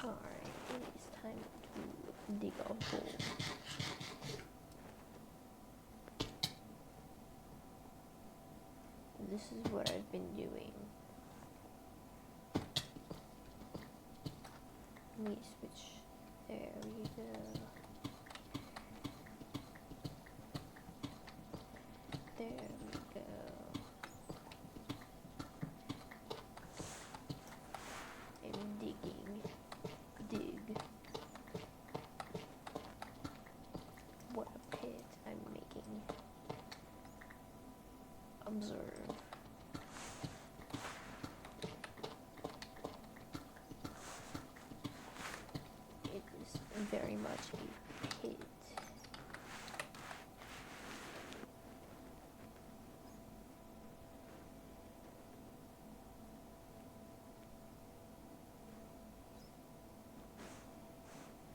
Alright, it is time to dig a hole. This is what I've been doing. Let me switch. There we go. There we go. I'm digging. Dig. What a pit I'm making. Observe. It is very much a pit.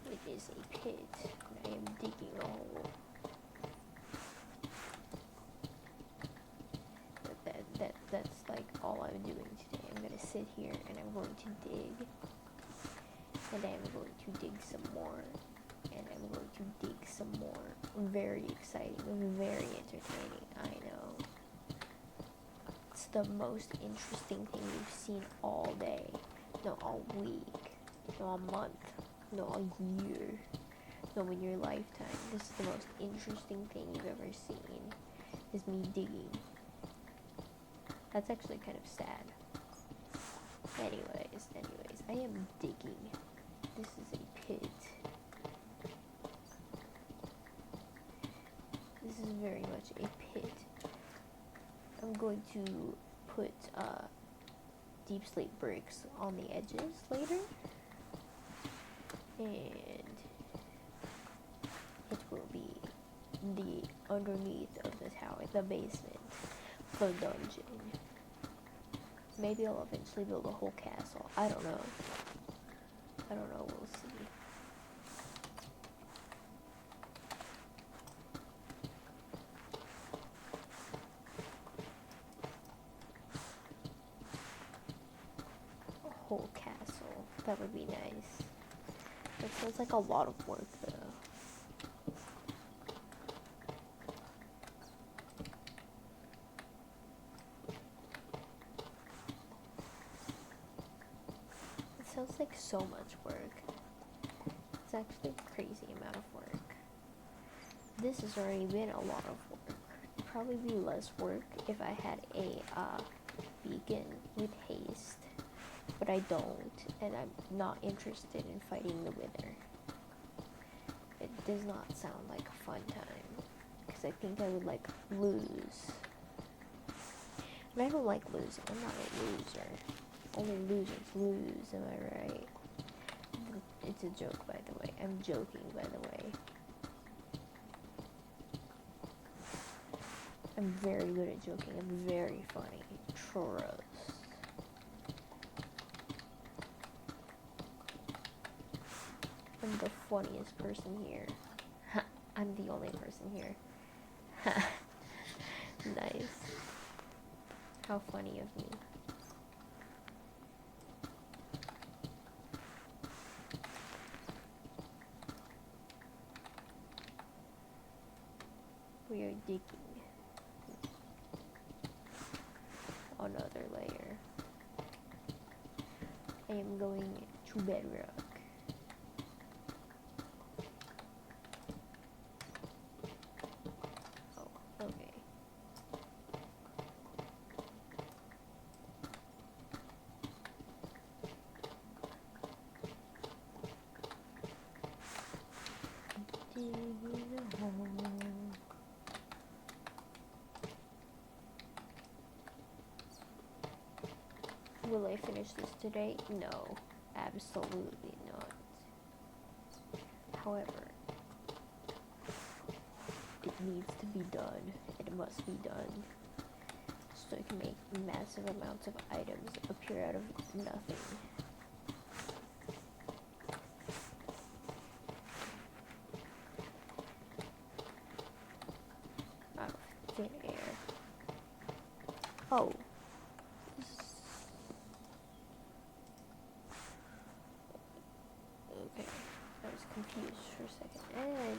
It is a pit, and I am digging a hole. That's like all I'm doing today. I'm gonna sit here and I'm going to dig, and I'm going to dig some more, and I'm going to dig some more. Very exciting, very entertaining, I know. It's the most interesting thing you've seen all day, no all week, no all month, no all year, no in your lifetime. This is the most interesting thing you've ever seen, is me digging. That's actually kind of sad. Anyways, I am digging. This is a pit. This is very much a pit. I'm going to put deep slate bricks on the edges later. And it will be the underneath of the tower, the basement, the dungeon. Maybe I'll eventually build a whole castle. I don't know. We'll see. A whole castle. That would be nice. That sounds like a lot of work though. Sounds like so much work. It's actually a crazy amount of work. This has already been a lot of work. It'd probably be less work if I had a beacon with haste, but I don't, and I'm not interested in fighting the wither. It does not sound like a fun time, because I think I would like lose. And I don't like losing. I'm not a loser. Only losers lose, am I right? It's a joke, by the way. I'm joking, by the way. I'm very good at joking. I'm very funny. Trust. I'm the funniest person here. I'm the only person here. Nice. How funny of me. We are digging another layer. I am going to bedrock. Oh, okay. Digging a hole. Will I finish this today? No, absolutely not. However, it needs to be done. It must be done. So I can make massive amounts of items appear out of nothing. Out of thin air. Oh. Okay. I was confused for a second. Anyways.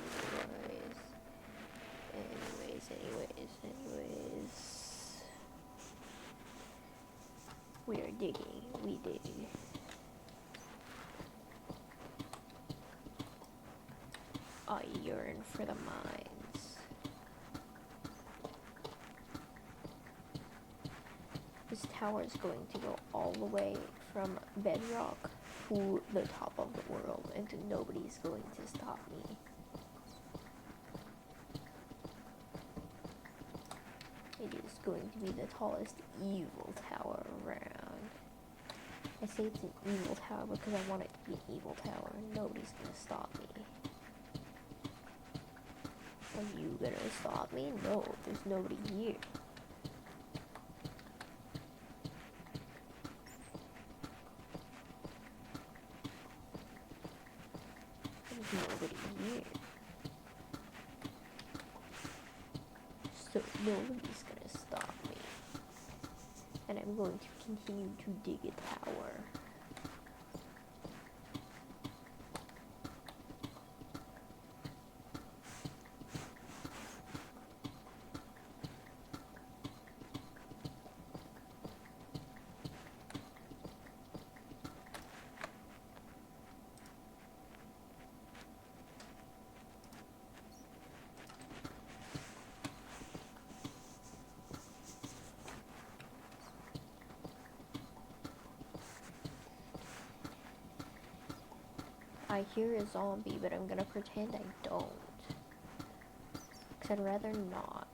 We are digging. We dig. I yearn for the mines. This tower is going to go all the way from bedrock to the top of the world, and nobody's going to stop me. It is going to be the tallest evil tower around. I say it's an evil tower because I want it to be an evil tower. Nobody's gonna stop me. Are you gonna stop me? No, there's nobody here. There's nobody here. So nobody's gonna stop me. And I'm going to continue to dig a tower. I hear a zombie, but I'm gonna pretend I don't. Because I'd rather not.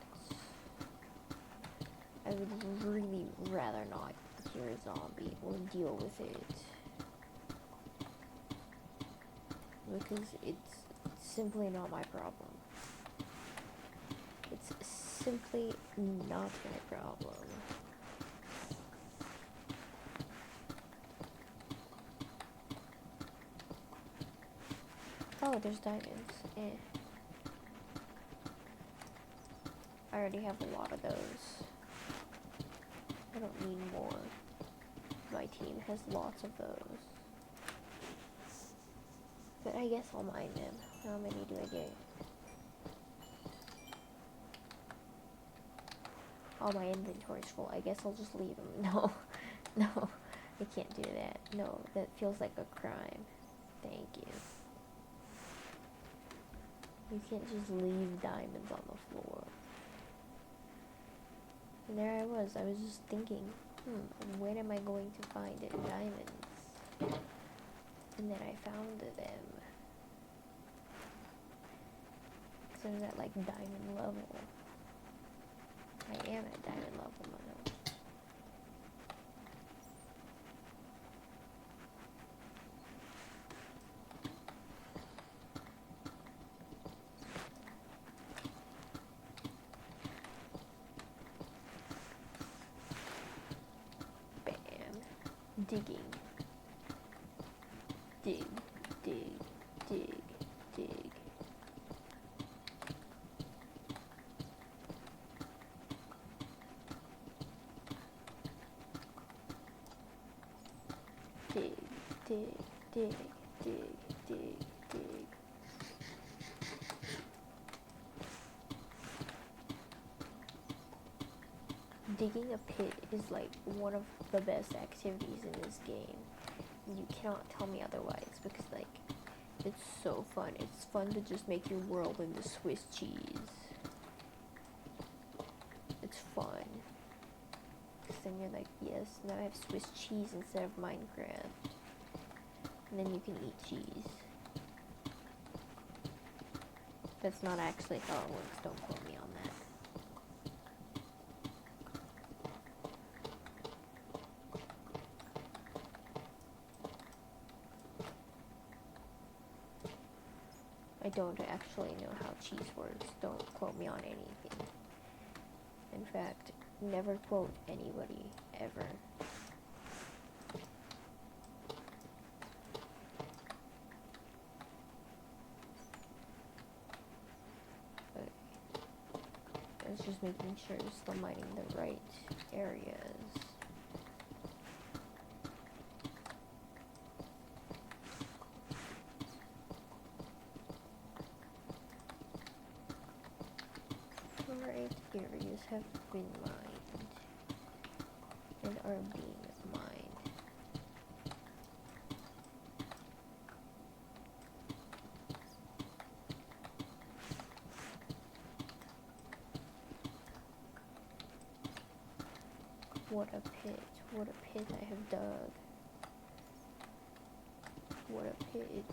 I would really rather not hear a zombie or deal with it. Because it's simply not my problem. It's simply not my problem. Oh, there's diamonds. I already have a lot of those. I don't need more. My team has lots of those. But I guess I'll mine them. How many do I get? Oh, my inventory's full. I guess I'll just leave them. No. No. I can't do that. No, that feels like a crime. Thank you. You can't just leave diamonds on the floor. And there I was just thinking, when am I going to find diamonds? And then I found them. So I was at like diamond level. I am at diamond level now. Digging. Dig, dig, dig, dig. Dig, dig, dig, dig, dig, dig. Digging a pit is like one of the best activities in this game. You cannot tell me otherwise because like it's so fun. It's fun to just make your world into Swiss cheese. It's fun. Because then you're like, yes, now I have Swiss cheese instead of Minecraft. And then you can eat cheese. That's not actually how it works. Don't quote me on that. I don't actually know how cheese works. Don't quote me on anything. In fact, never quote anybody, ever. Okay. I was just making sure I'm still mining the right areas. Right areas have been mined and are being mined. What a pit I have dug. What a pit.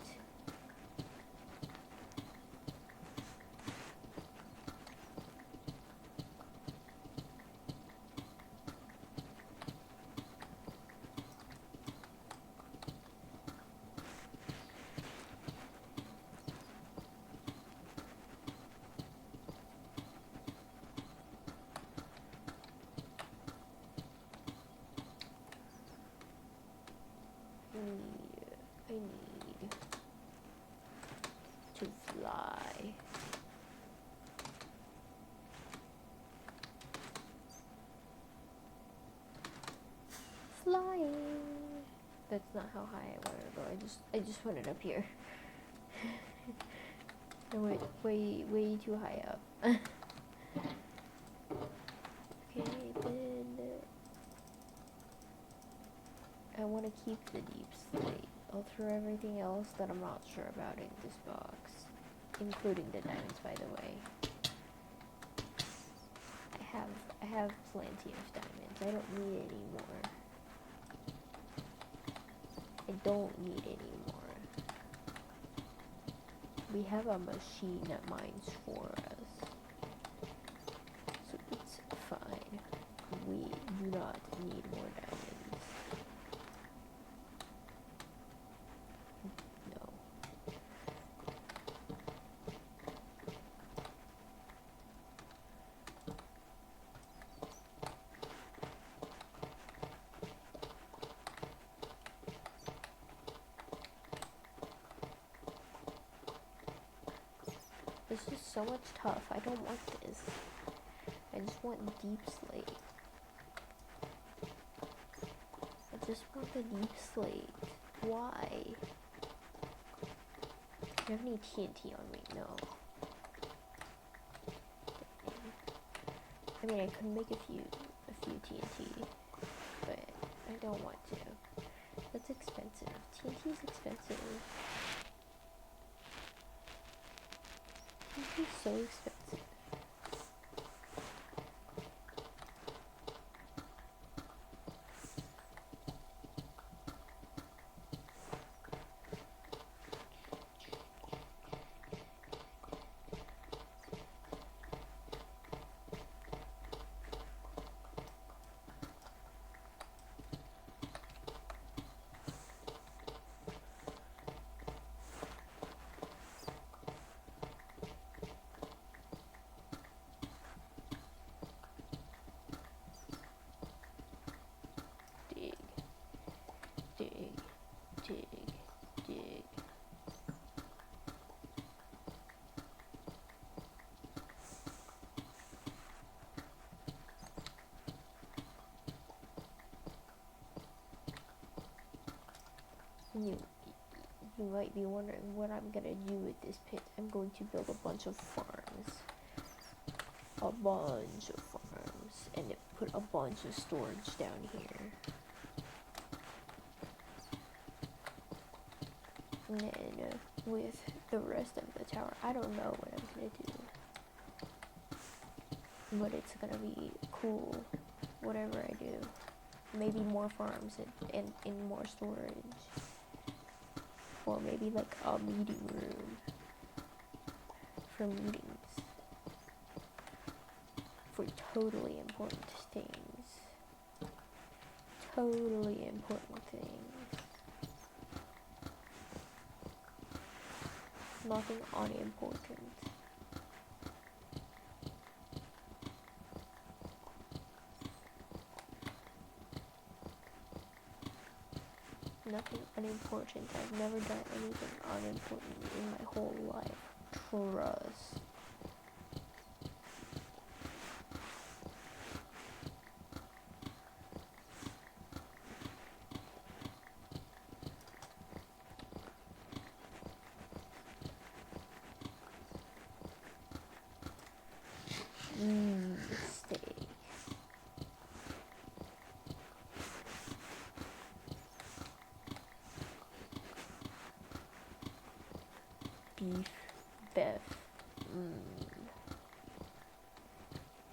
I need to fly. Flying. That's not how high I wanted to go. I just wanted up here. I went way too high up. Okay, then I want to keep the deep slate. I'll throw everything else that I'm not sure about in this box, including the diamonds, by the way. I have plenty of diamonds. I don't need any more. I don't need any more. We have a machine that mines for us, so it's fine. We do not need more diamonds. This is so much tough. I don't want this. I just want deep slate. I just want the deep slate. Why? Do you have any TNT on me? No. I mean, I could make a few TNT, but I don't want to. That's expensive. TNT is expensive. TNT is so expensive. Dig. You might be wondering what I'm gonna do with this pit. I'm going to build a bunch of farms. And put a bunch of storage down here. And then with the rest of the tower, I don't know what I'm gonna do. But it's gonna be cool, whatever I do. Maybe more farms and more storage. Or maybe like a meeting room for meetings. For totally important things. Totally important things. Nothing unimportant. Nothing unimportant. I've never done anything unimportant in my whole life. Trust. Steak. Beef. Beef.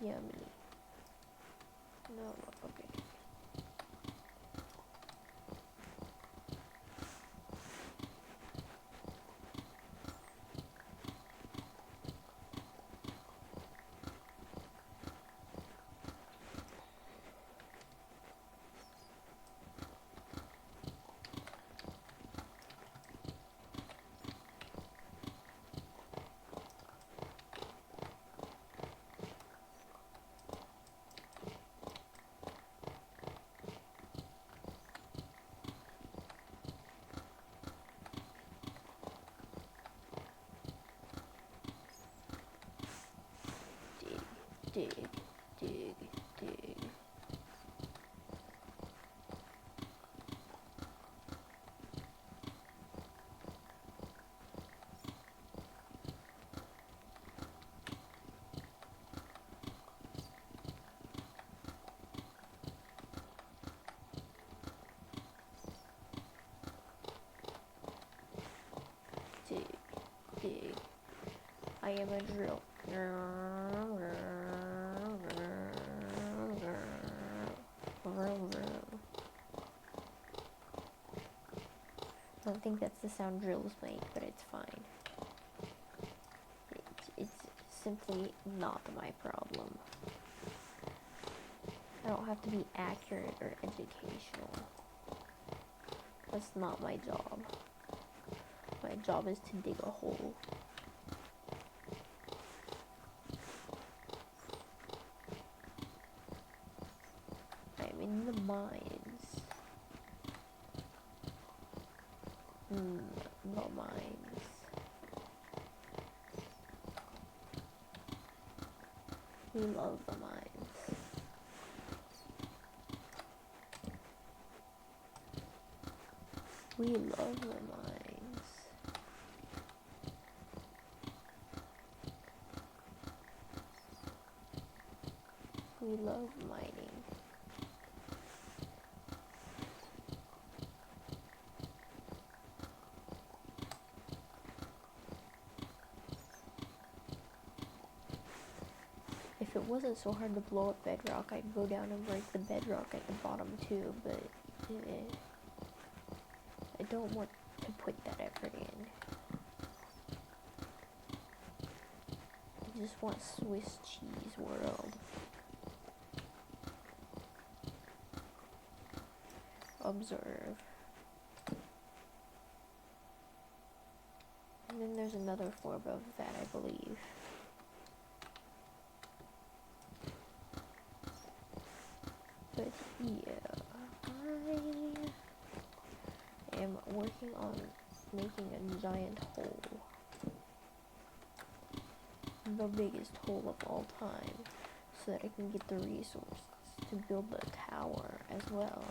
Yummy. No, okay. Dig, dig, dig. Dig, dig. I am a drill. I don't think that's the sound drills make, but it's fine. It's simply not my problem. I don't have to be accurate or educational. That's not my job. My job is to dig a hole. I'm in the mines. The mines. We love the mines. We love the mines. We love mining. If it wasn't so hard to blow up bedrock, I'd go down and break the bedrock at the bottom too, but I don't want to put that effort in. I just want Swiss cheese world. Observe. And then there's another form of that, I believe. But yeah, I am working on making a giant hole. The biggest hole of all time, so that I can get the resources to build the tower as well.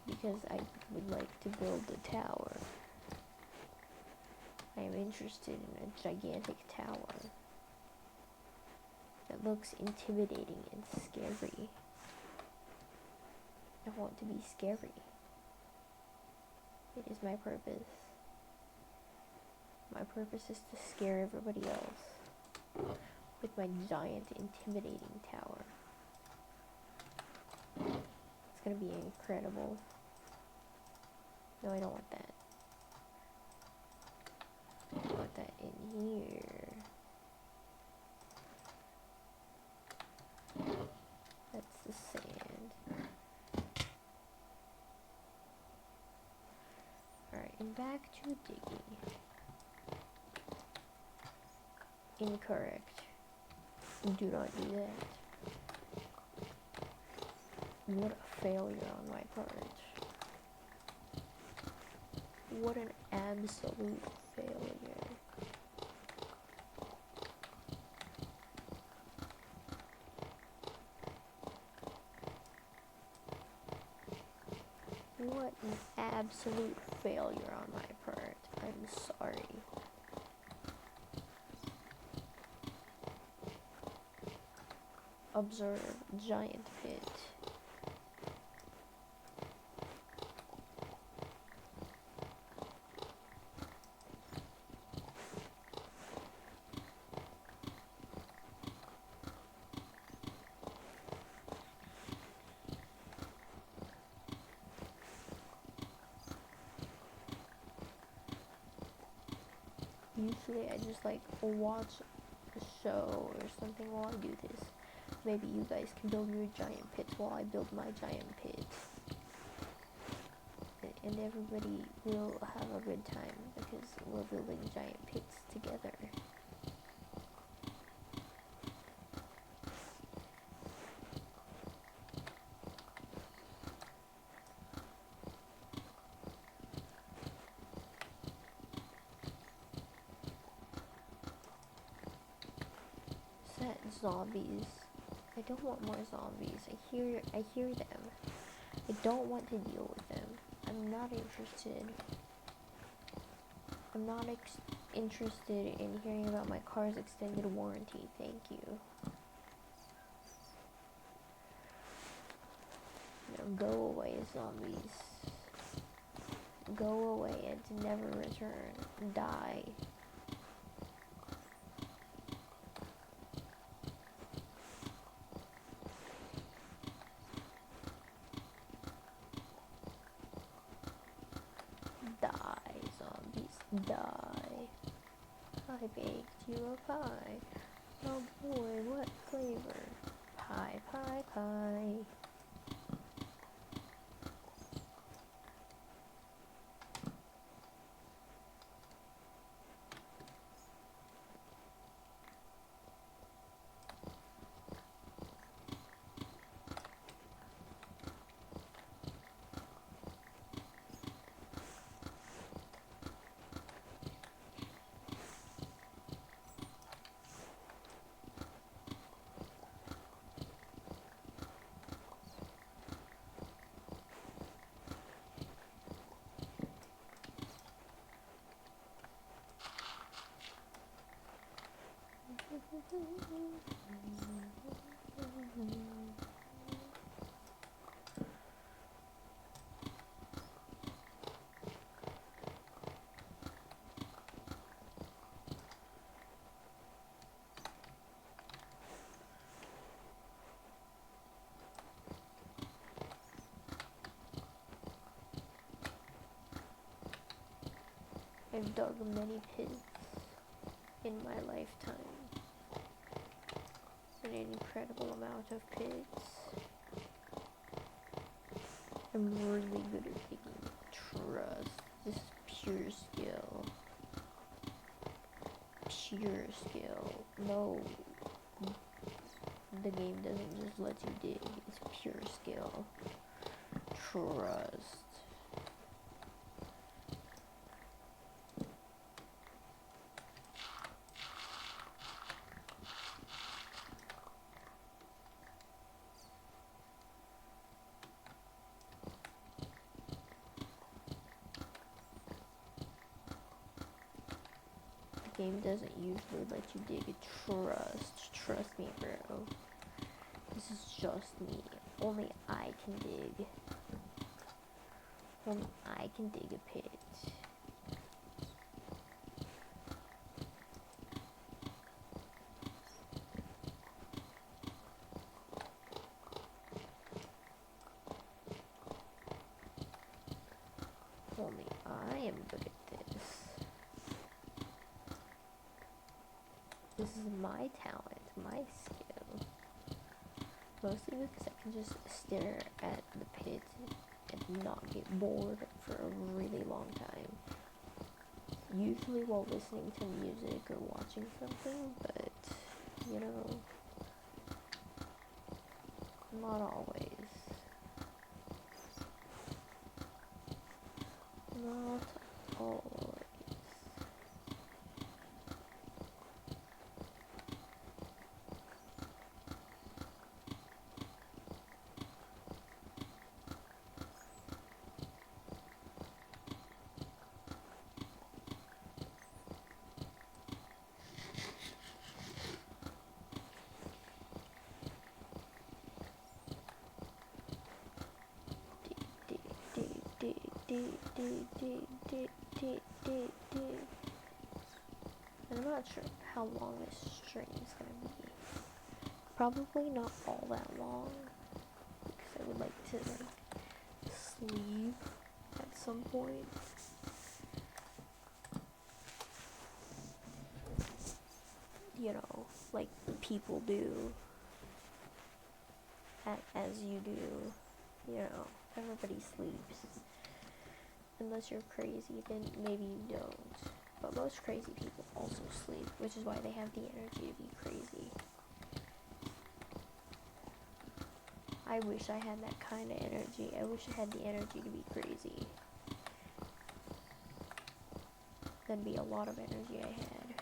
Because I would like to build the tower. I am interested in a gigantic tower that looks intimidating and scary. I want to be scary. It is my purpose. My purpose is to scare everybody else with my giant, intimidating tower. It's gonna be incredible. No, I don't want that. I want that in here. That's the sand. Alright, and Back to digging. Incorrect. Do not do that. What a failure on my part. What an absolute failure. What an absolute failure on my part. I'm sorry. Observe giant pit. Usually I just like watch a show or something while I do this. Maybe you guys can build your giant pits while I build my giant pits. And everybody will have a good time because we're building giant pits together. Set zombies. I don't want more zombies. I hear them. I don't want to deal with them. I'm not interested. I'm not interested in hearing about my car's extended warranty. Thank you. Now go away, zombies. Go away and never return. Die. Die, zombies, die. I baked you a pie. Oh boy, what flavor? Pie, pie, pie. I've dug many pits in my lifetime. An incredible amount of pits. I'm really good at digging. Trust. This is pure skill. Pure skill. No. The game doesn't just let you dig. It's pure skill. Trust. Game doesn't usually let you dig. Trust me, bro. This is just me. Only I can dig. Only I can dig a pit. Only I am good at this. This is my talent, my skill. Mostly because I can just stare at the pit and not get bored for a really long time. Usually while listening to music or watching something, but, you know, not always. Not always. And I'm not sure how long this stream is gonna be. Probably not all that long, because I would like to like sleep at some point. You know, like people do, as you do. You know, everybody sleeps. Unless you're crazy, then maybe you don't. But most crazy people also sleep, which is why they have the energy to be crazy. I wish I had that kind of energy. I wish I had the energy to be crazy. That'd be a lot of energy I had.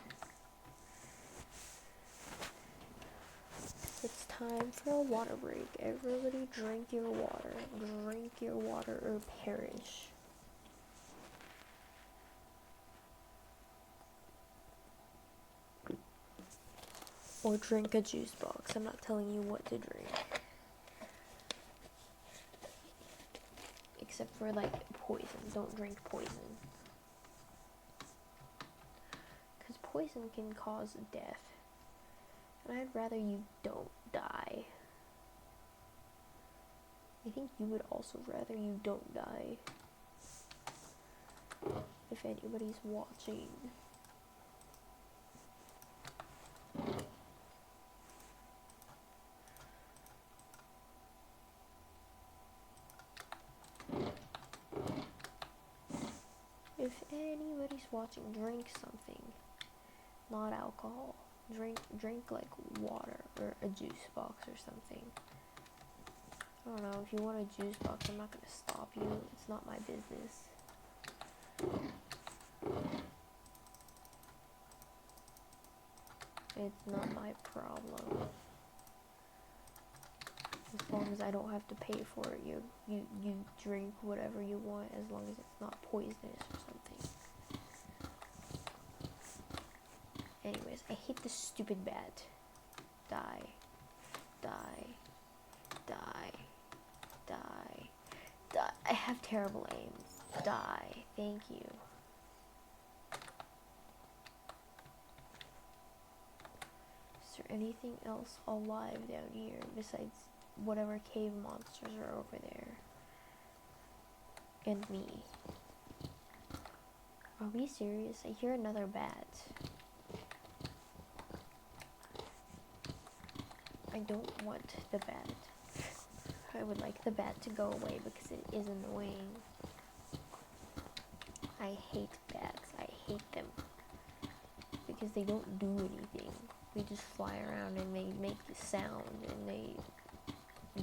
It's time for a water break. Everybody drink your water. Drink your water or perish. Or drink a juice box. I'm not telling you what to drink. Except for like poison. Don't drink poison. Because poison can cause death. And I'd rather you don't die. I think you would also rather you don't die. If anybody's watching. If anybody's watching, drink something. Not alcohol. Drink like water or a juice box or something. I don't know, if you want a juice box, I'm not gonna stop you. It's not my business. It's not my problem. As long as I don't have to pay for it, you drink whatever you want, as long as it's not poisonous or something. Anyways, I hate this stupid bat. Die. Die. Die. Die. Die. I have terrible aim. Die. Thank you. Is there anything else alive down here besides whatever cave monsters are over there? And me. Are we serious? I hear another bat. I don't want the bat. I would like the bat to go away because it is annoying. I hate bats. I hate them. Because they don't do anything. They just fly around and they make the sound and they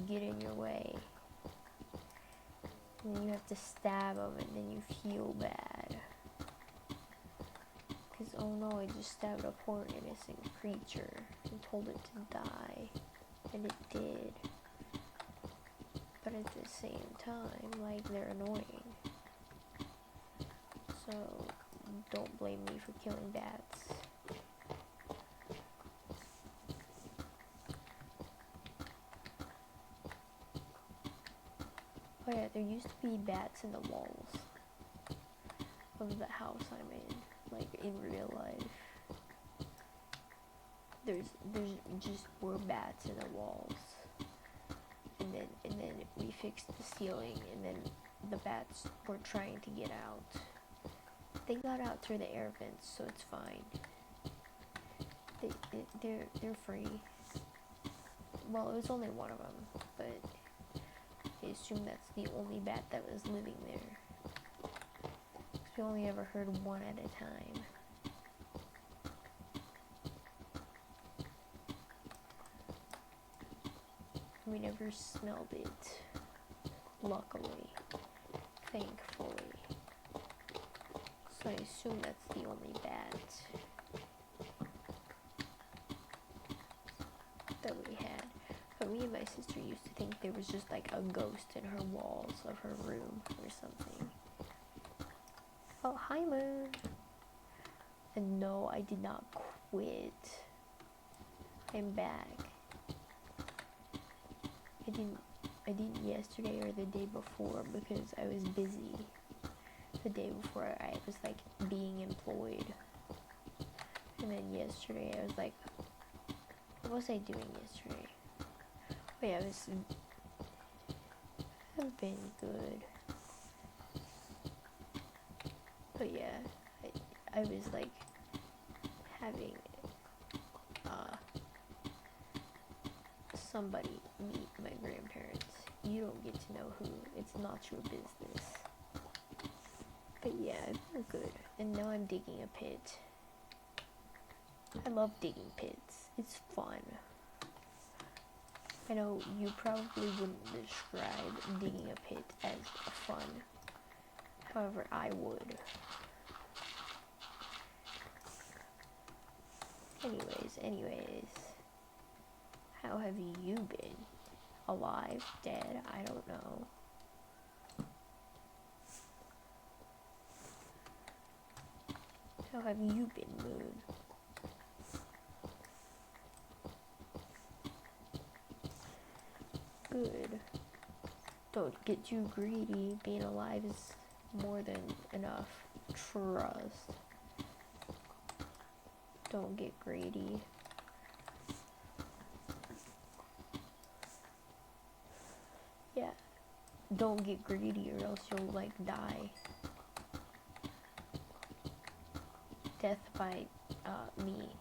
get in your way. And then you have to stab them and then you feel bad. Because, oh no, I just stabbed a poor innocent creature and told it to die. And it did. But at the same time, like, they're annoying. So, don't blame me for killing bats. Oh yeah, there used to be bats in the walls of the house I'm in, like in real life. There's just were bats in the walls, and then we fixed the ceiling, and then the bats were trying to get out. They got out through the air vents, so it's fine. They're free. Well, it was only one of them, but it's assume that's the only bat that was living there. Because we only ever heard one at a time. We never smelled it. Luckily. Thankfully. So I assume that's the only bat that we had. But me and my sister used to think there was just like a ghost in her walls of her room or something. Oh, hi Moon. And no, I did not quit. I'm back. I didn't yesterday or the day before because I was busy. The day before I was like being employed. And then yesterday I was like, what was I doing yesterday? Oh yeah, I've been good. But yeah, I was like having somebody meet my grandparents. You don't get to know who. It's not your business. But yeah, they're good. And now I'm digging a pit. I love digging pits. It's fun. I know you probably wouldn't describe digging a pit as fun. However, I would. Anyways. How have you been? Alive? Dead? I don't know. How have you been, Moon? Good. Don't get too greedy. Being alive is more than enough. Trust. Don't get greedy. Yeah. Don't get greedy or else you'll like die. Death by me.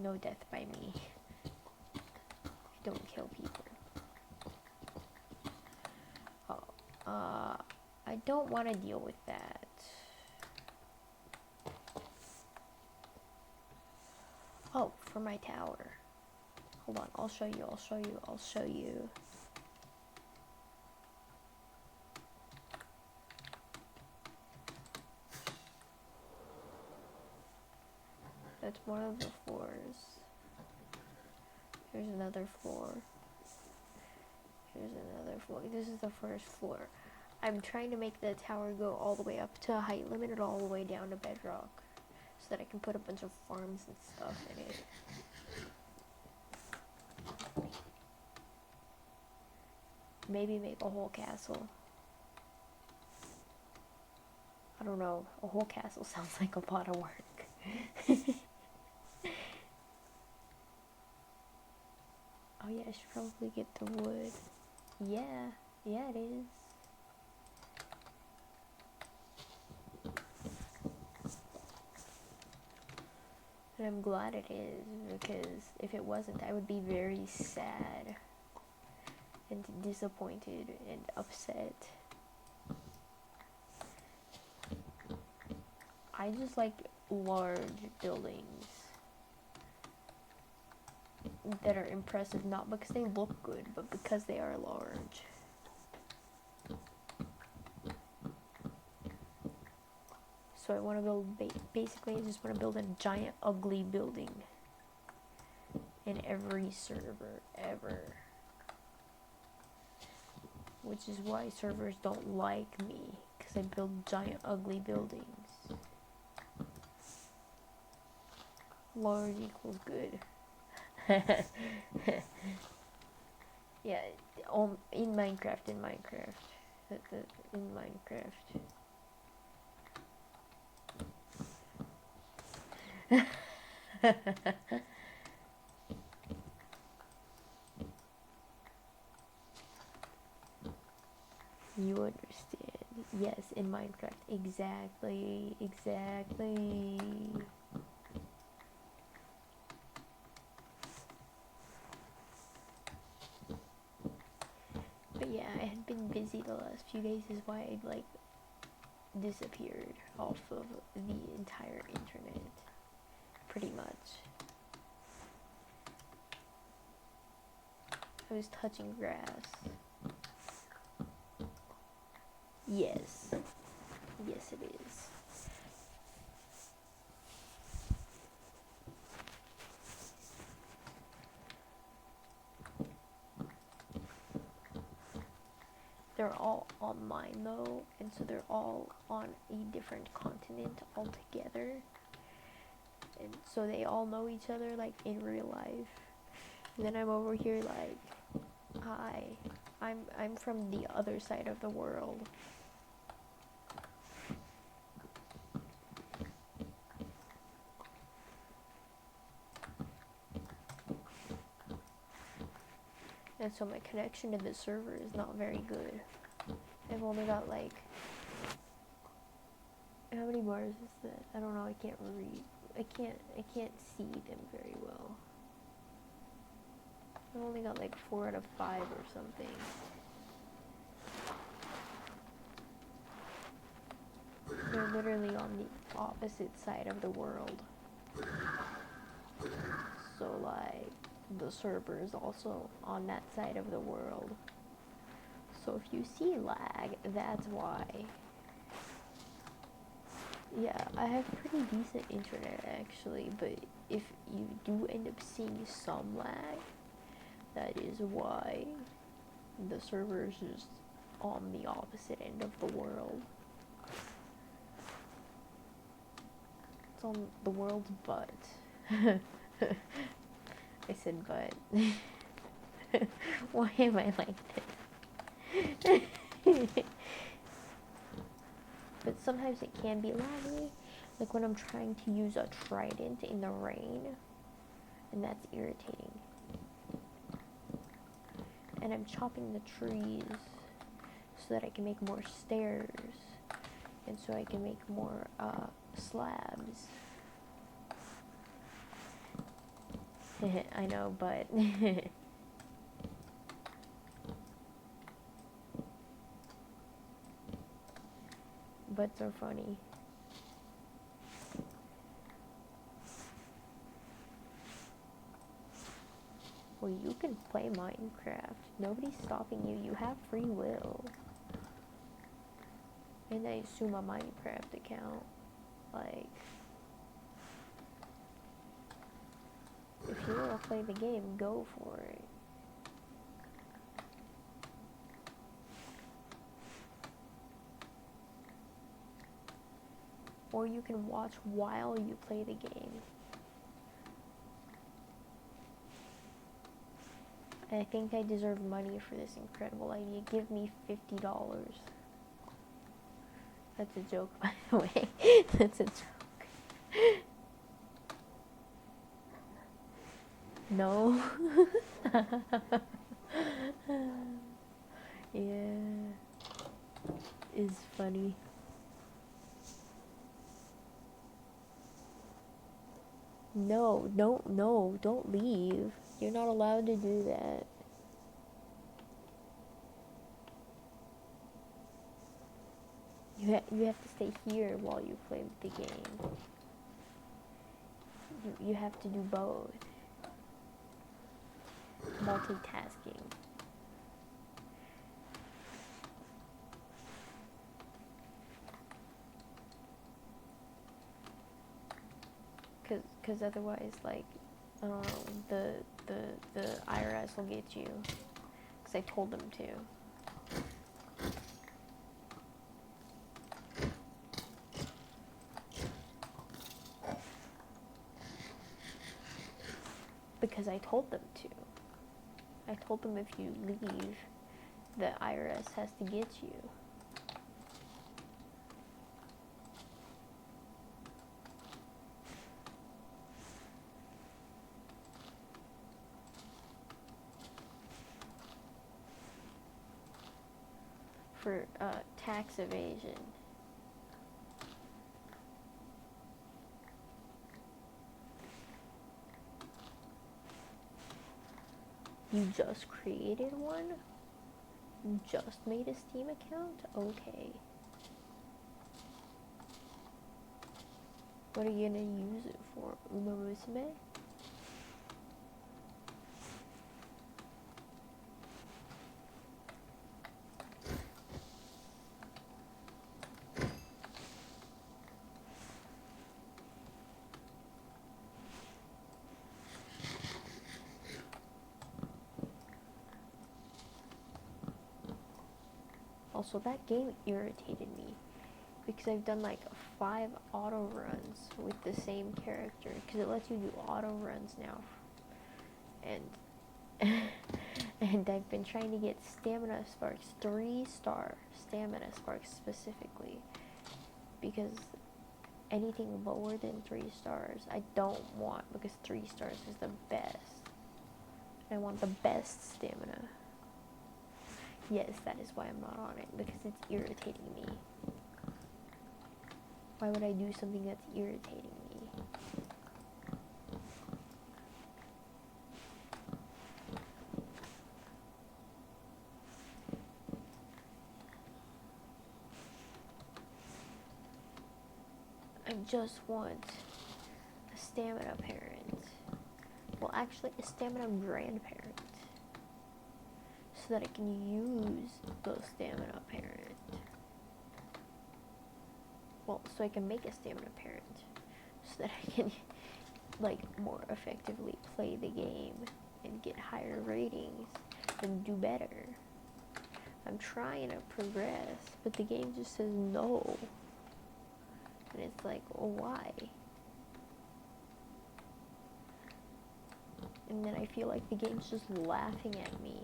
No death by me. I don't kill people. I don't want to deal with that. Oh, for my tower. Hold on, I'll show you. That's one of the floors. Here's another floor. Here's another floor. This is the first floor. I'm trying to make the tower go all the way up to a height limit and all the way down to bedrock. So that I can put a bunch of farms and stuff in it. Maybe make a whole castle. I don't know. A whole castle sounds like a lot of work. Oh yeah, I should probably get the wood. Yeah it is. And I'm glad it is, because if it wasn't, I would be very sad and disappointed and upset. I just like large buildings that are impressive, not because they look good, but because they are large. So I want to build, basically I just want to build a giant ugly building in every server ever. Which is why servers don't like me, because I build giant ugly buildings. Large equals good. Yeah, in Minecraft. You understand. Yes, in Minecraft. Exactly. been busy the last few days is why I like disappeared off of the entire internet, pretty much. I was touching grass. Yes. Yes, it is. They're all online though, and so they're all on a different continent altogether. And so they all know each other like in real life. And then I'm over here like, hi, I'm from the other side of the world. And so my connection to the server is not very good. I've only got like, how many bars is that? I don't know, I can't read. I can't see them very well. I've only got like 4 out of 5 or something. They're literally on the opposite side of the world. So like, the server is also on that side of the world. So if you see lag, that's why. Yeah, I have pretty decent internet actually, but if you do end up seeing some lag, that is why the server is just on the opposite end of the world. It's on the world's butt. I said butt. Why am I like this? But sometimes it can be laggy, like when I'm trying to use a trident in the rain, and that's irritating. And I'm chopping the trees so that I can make more stairs, and so I can make more slabs. I know, but butts are funny. Well, you can play Minecraft. Nobody's stopping you. You have free will. And I assume a Minecraft account. Like, if you want to play the game, go for it. Or you can watch while you play the game. I think I deserve money for this incredible idea. Give me $50. That's a joke, by the way. That's a joke. No. Yeah. Is funny. No, don't leave. You're not allowed to do that. You have to stay here while you play the game. You have to do both. Multitasking. Cause otherwise, like, the IRS will get you. Cause I told them to. Because I told them to. I told them if you leave, the IRS has to get you. For tax evasion. You just created one? just made a Steam account? Okay. What are you gonna use it for? Uma Musume? Also, that game irritated me because I've done like 5 auto runs with the same character because it lets you do auto runs now, and and I've been trying to get stamina sparks, 3-star stamina sparks specifically, because anything lower than 3 stars I don't want, because 3 stars is the best. I want the best stamina. Yes, that is why I'm not on it, because it's irritating me. Why would I do something that's irritating me? I just want a stamina parent. Well, actually, a stamina grandparent. So that I can use the stamina parent. Well, so I can make a stamina parent. So that I can, like, more effectively play the game and get higher ratings and do better. I'm trying to progress, but the game just says no. And it's like, well, why? And then I feel like the game's just laughing at me.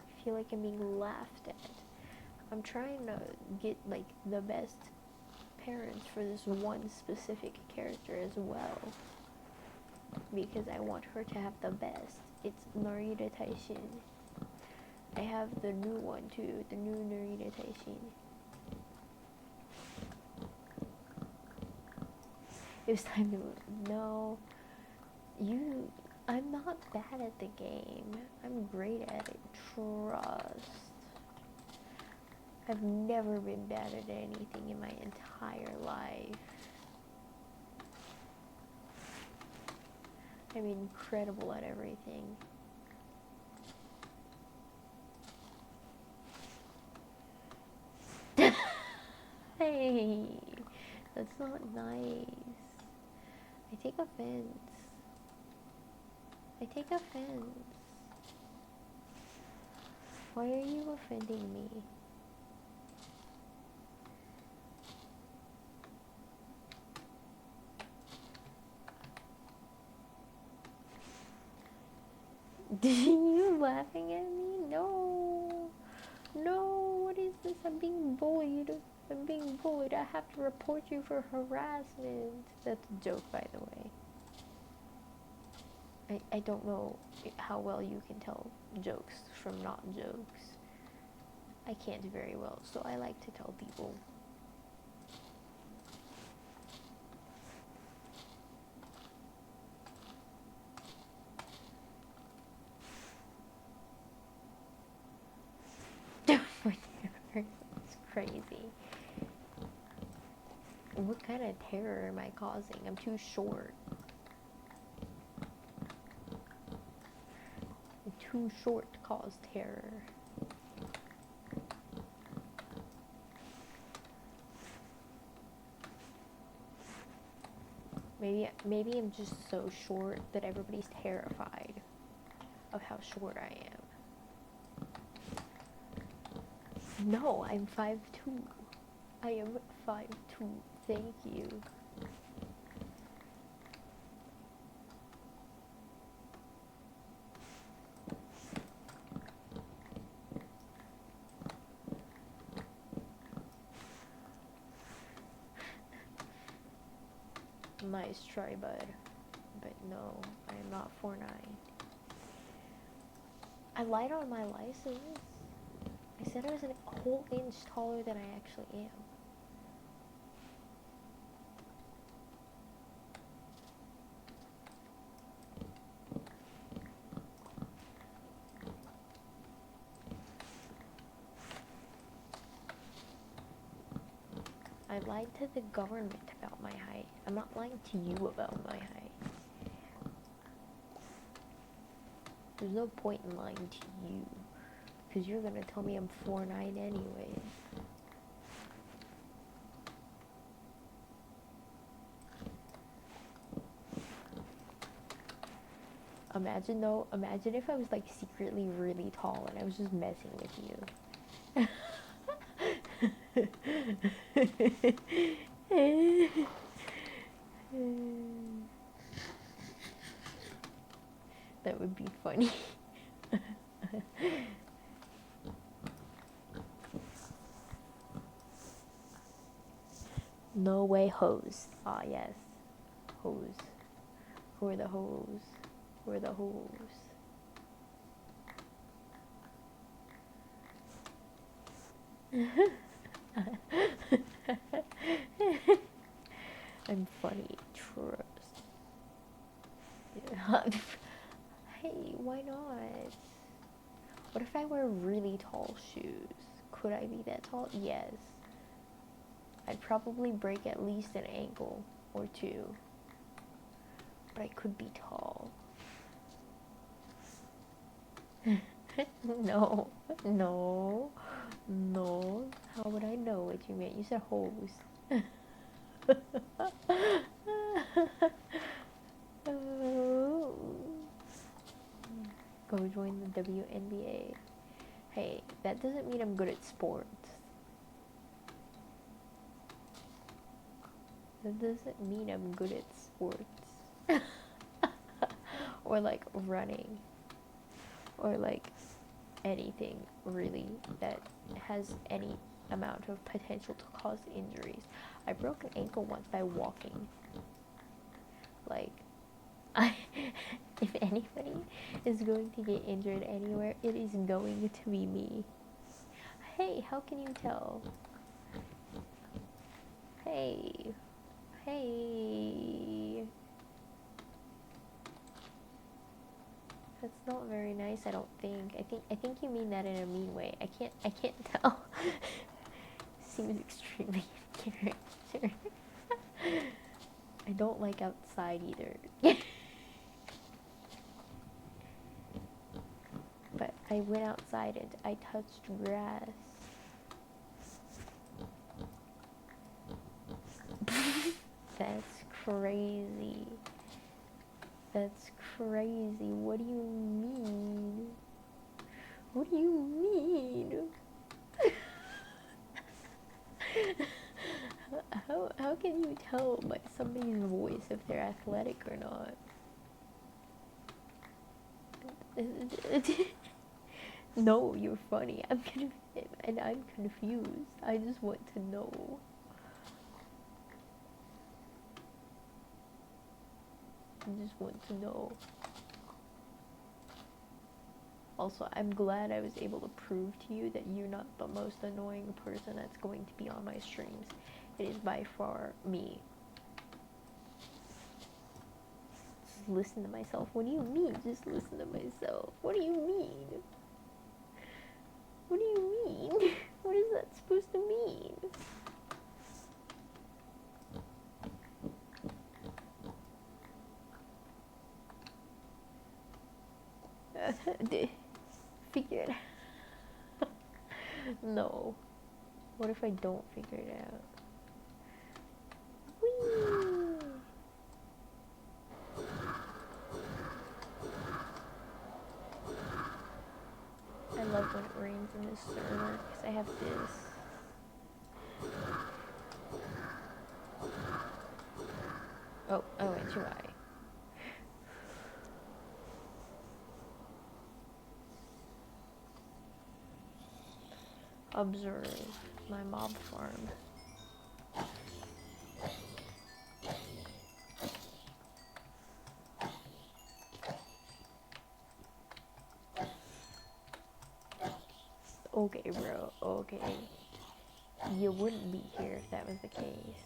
I feel like I'm being laughed at. I'm trying to get, like, the best parents for this one specific character as well, because I want her to have the best. It's Narita Taishin. I have the new one too, the new Narita Taishin. It was time to no. I'm not bad at the game. I'm great at it. Trust. I've never been bad at anything in my entire life. I'm incredible at everything. Hey, that's not nice. I take offense. I take offense. Why are you offending me? You laughing at me? No. No, what is this? I'm being bullied. I'm being bullied. I have to report you for harassment. That's a joke, by the way. I don't know how well you can tell jokes from not jokes. I can't very well, so I like to tell people. It's crazy. What kind of terror am I causing? I'm too short. I'm too short to cause terror. Maybe I'm just so short that everybody's terrified of how short I am. No, I'm 5'2". I am 5'2". Thank you. Nice try, bud. But no, I am not 4'9". I lied on my license. I said I was a whole inch taller than I actually am. I lied to the government about my height. I'm not lying to you about my height. There's no point in lying to you, because you're gonna tell me I'm 4'9" anyway. Imagine if I was like secretly really tall and I was just messing with you. That would be funny. No way, hoes. Ah, yes. Hoes. Who are the hoes? Who are the hoes? I'm funny, trust. Yeah. Hey, why not? What if I wear really tall shoes? Could I be that tall? Yes. I'd probably break at least an ankle or two. But I could be tall. No. No. No. How would I know what you meant? You said hoes. Go join the WNBA. Hey, that doesn't mean I'm good at sports. That doesn't mean I'm good at sports. Or like running. Or like anything really that has any amount of potential to cause injuries. I broke an ankle once by walking. Like, if anybody is going to get injured anywhere, it is going to be me. Hey, how can you tell? Hey. Hey. That's not very nice, I don't think. I think you mean that in a mean way. I can't tell. Seems extremely in character. I don't like outside either. But I went outside and I touched grass. That's crazy. That's crazy. What do you mean? What do you mean? How can you tell by somebody's voice if they're athletic or not? No, you're funny. I'm confused. I just want to know. I just want to know. Also, I'm glad I was able to prove to you that you're not the most annoying person that's going to be on my streams. It is by far me. Just listen to myself. What do you mean, just listen to myself? What do you mean? What do you mean? What is that supposed to mean? Figure it out. No. What if I don't figure it out? Whee! I love when it rains in this server because I have this. Oh, I went too high. Observe my mob farm. Okay, bro, okay. You wouldn't be here if that was the case.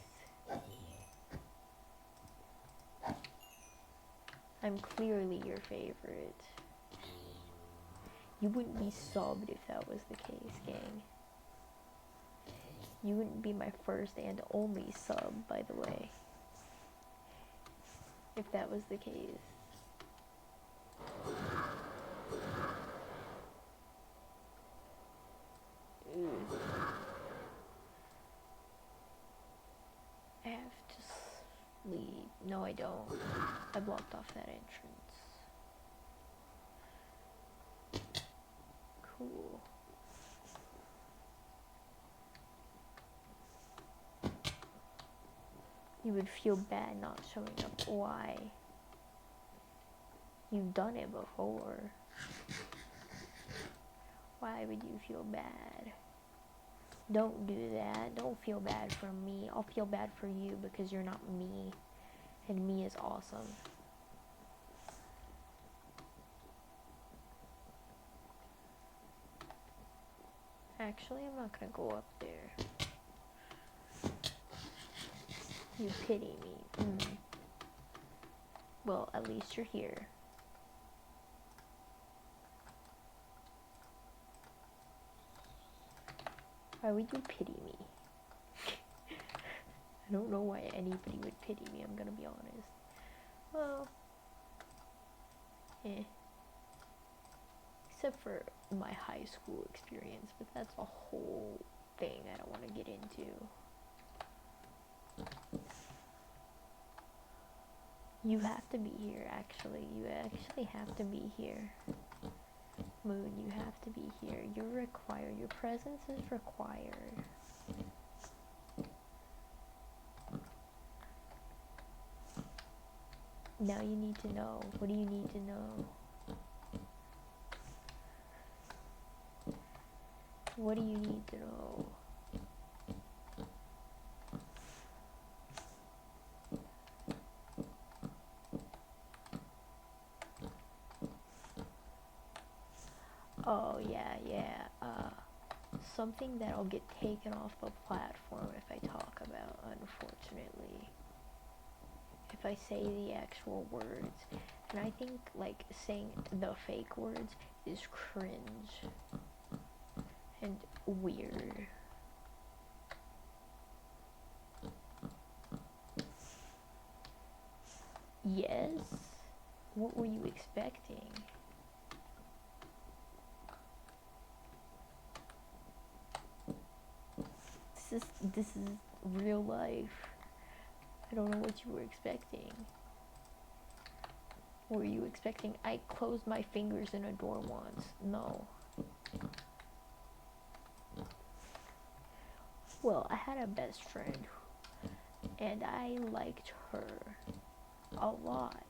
I'm clearly your favorite. You wouldn't be subbed if that was the case, gang. You wouldn't be my first and only sub, by the way. If that was the case. Ooh. I have to leave. No, I don't. I blocked off that entrance. Cool. You would feel bad not showing up. Why? You've done it before. Why would you feel bad? Don't do that. Don't feel bad for me. I'll feel bad for you because you're not me. And me is awesome. Actually, I'm not gonna go up there. You pity me. Well, at least you're here. Why would you pity me? I don't know why anybody would pity me, I'm gonna be honest. Well, except for my high school experience, but that's a whole thing I don't want to get into. You have to be here, actually. You actually have to be here. Moon, you have to be here. You're required. Your presence is required. Now you need to know. What do you need to know? What do you need to know? Oh, yeah. Something that'll get taken off the platform if I talk about, unfortunately. If I say the actual words. And I think, like, saying the fake words is cringe. And weird. Yes? What were you expecting? This is real life. I don't know what you were expecting. Were you expecting I closed my fingers in a door once? No. Well, I had a best friend, and I liked her a lot.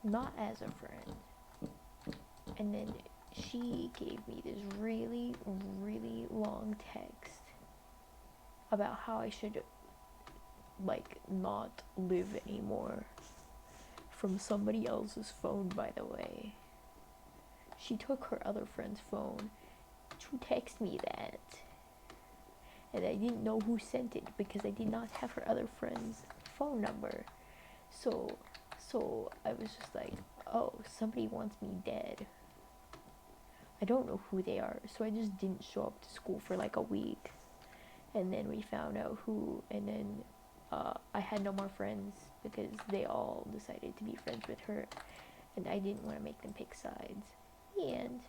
Not as a friend. And then she gave me this really, really long text about how I should, like, not live anymore. From somebody else's phone, by the way. She took her other friend's phone to text me that. And I didn't know who sent it because I did not have her other friend's phone number. So I was just like, oh, somebody wants me dead. I don't know who they are, so I just didn't show up to school for like a week. And then we found out who, and then I had no more friends because they all decided to be friends with her, and I didn't want to make them pick sides. And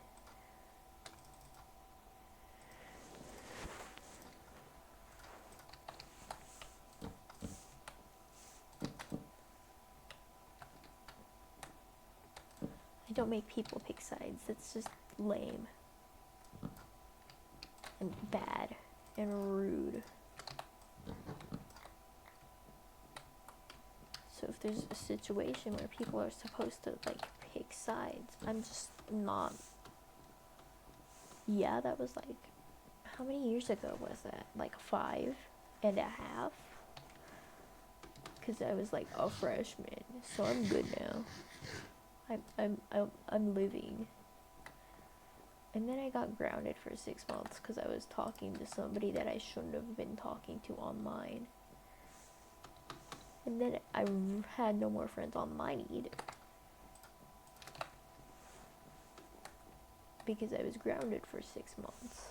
I don't make people pick sides. That's just lame and bad and rude. So if there's a situation where people are supposed to, like, pick sides, I'm just not. Yeah, that was like, how many years ago was that? Like 5.5? Because I was like a freshman, so I'm good now. I'm living. And then I got grounded for 6 months because I was talking to somebody that I shouldn't have been talking to online. And then I had no more friends online either. Because I was grounded for 6 months.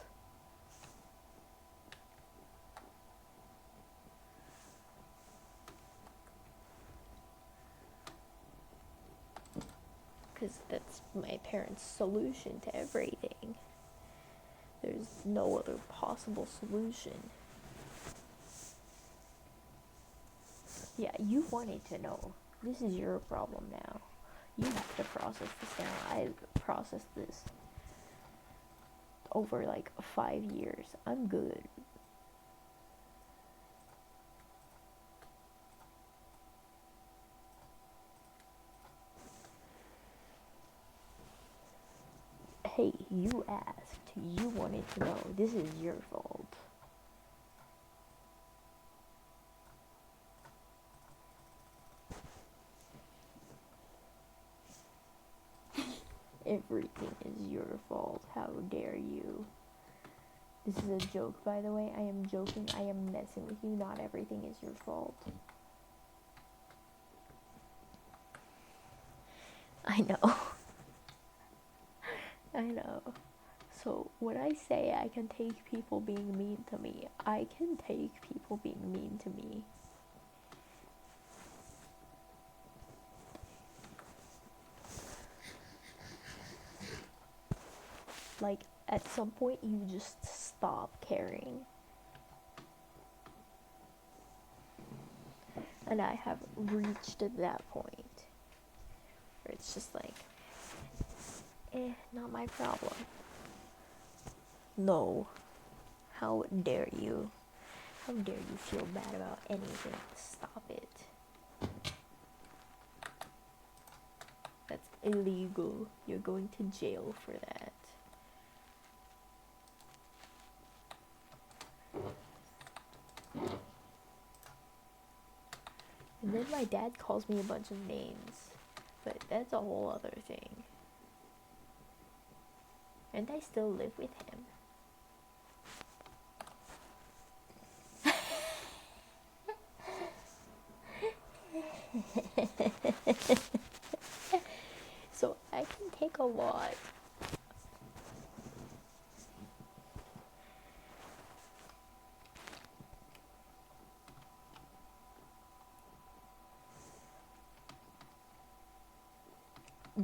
because that's my parents' solution to everything. There's no other possible solution. Yeah, you wanted to know. This is your problem now. You have to process this now. I've processed this over like 5 years. I'm good. Hey, you asked. You wanted to know. This is your fault. Everything is your fault. How dare you? This is a joke, by the way. I am joking. I am messing with you. Not everything is your fault. I know. I know. So, when I say I can take people being mean to me, I can take people being mean to me. Like, at some point, you just stop caring. And I have reached that point where it's just like, not my problem. No. How dare you? How dare you feel bad about anything? Stop it. That's illegal. You're going to jail for that. And then my dad calls me a bunch of names. But that's a whole other thing. And I still live with him. So I can take a lot.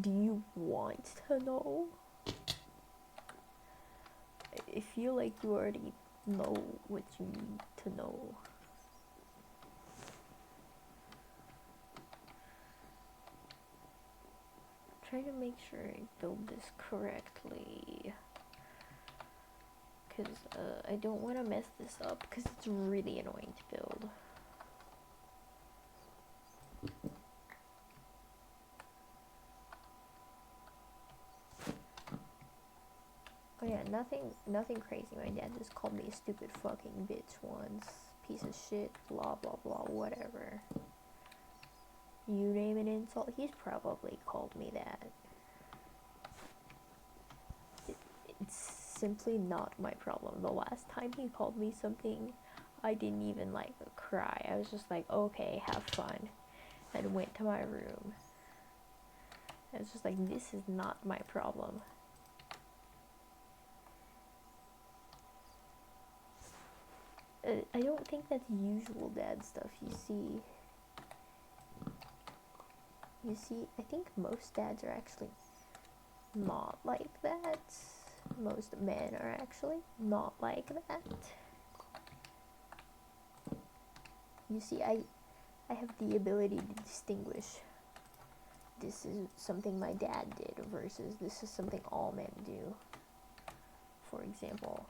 Do you want to know? I feel like you already know what you need to know. Trying to make sure I build this correctly. Because I don't want to mess this up because it's really annoying to build. Oh yeah, nothing crazy. My dad just called me a stupid fucking bitch once. Piece of shit, blah blah blah, whatever. You name an insult, he's probably called me that. It's simply not my problem. The last time he called me something, I didn't even like cry. I was just like, okay, have fun. And went to my room. I was just like, this is not my problem. I don't think that's usual dad stuff, you see. You see, I think most dads are actually not like that. Most men are actually not like that. You see, I have the ability to distinguish this is something my dad did versus this is something all men do. For example,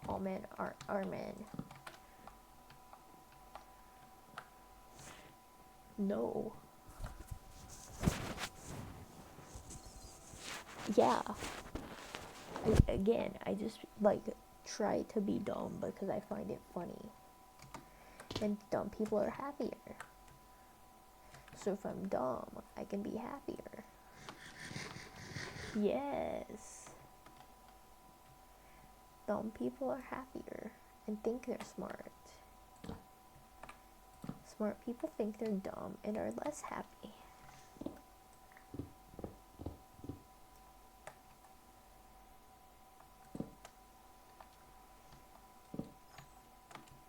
all men are men. No. Yeah. I just like try to be dumb because I find it funny. And dumb people are happier. So if I'm dumb, I can be happier. Yes. Dumb people are happier and think they're smart. Smart people think they're dumb and are less happy.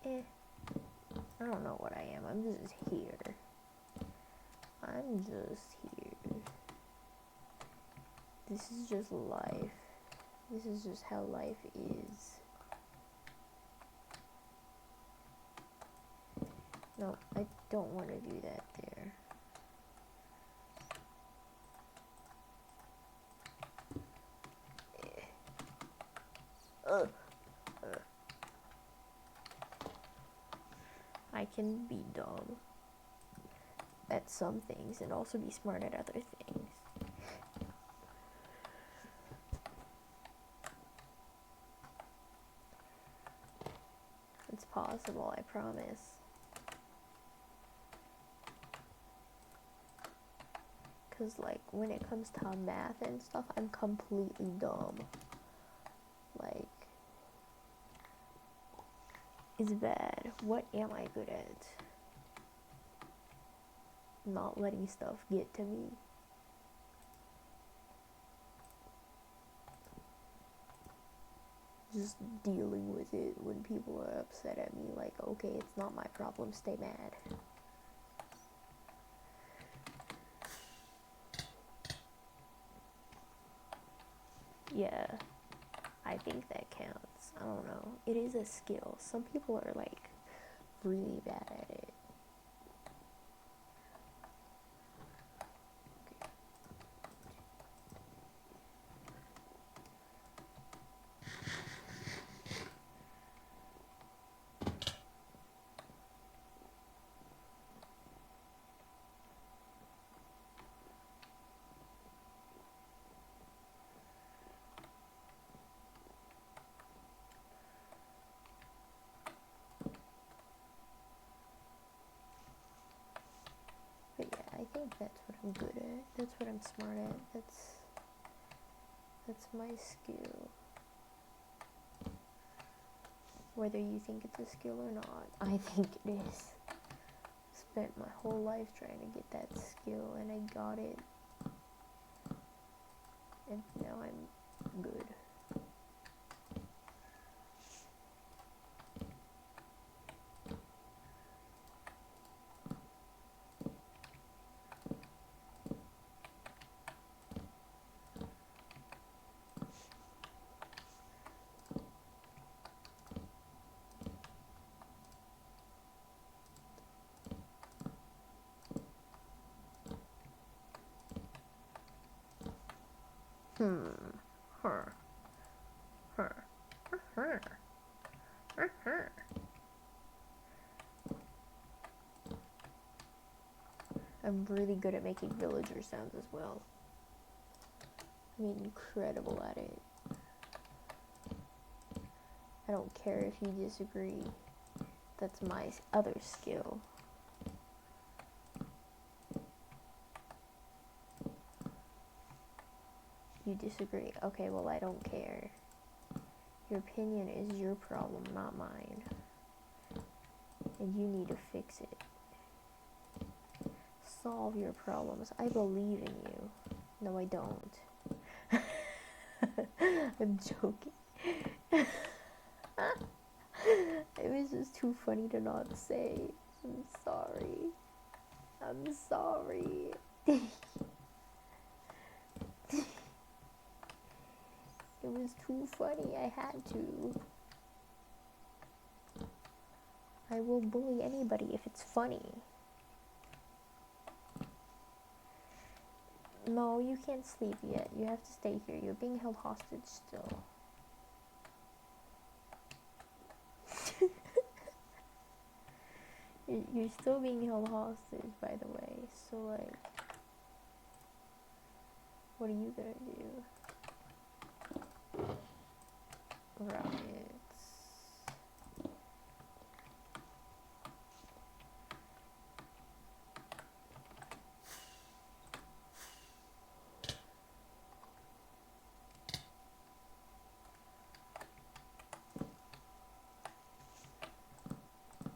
I don't know what I am. I'm just here. I'm just here. This is just life. This is just how life is. No, I don't want to do that there. I can be dumb at some things and also be smart at other things. It's possible, I promise. Cause like when it comes to math and stuff, I'm completely dumb. Like, it's bad. What am I good at? Not letting stuff get to me. Just dealing with it when people are upset at me. Like, okay, it's not my problem, stay mad. Yeah, I think that counts. I don't know. It is a skill. Some people are like really bad at it. But yeah, I think that's what I'm good at. That's what I'm smart at. That's my skill. Whether you think it's a skill or not, I think it is. Spent my whole life trying to get that skill and I got it. And now I'm good. I'm really good at making villager sounds as well. I'm incredible at it. I don't care if you disagree. That's my other skill. You disagree. Okay, well, I don't care. Your opinion is your problem, not mine. And you need to fix it. Solve your problems. I believe in you. No, I don't. I'm joking. It was just too funny to not say. I'm sorry. I'm sorry. It was too funny. I had to. I will bully anybody if it's funny. No, you can't sleep yet. You have to stay here. You're being held hostage still. You're still being held hostage, by the way. So, like, what are you gonna do? Rockets.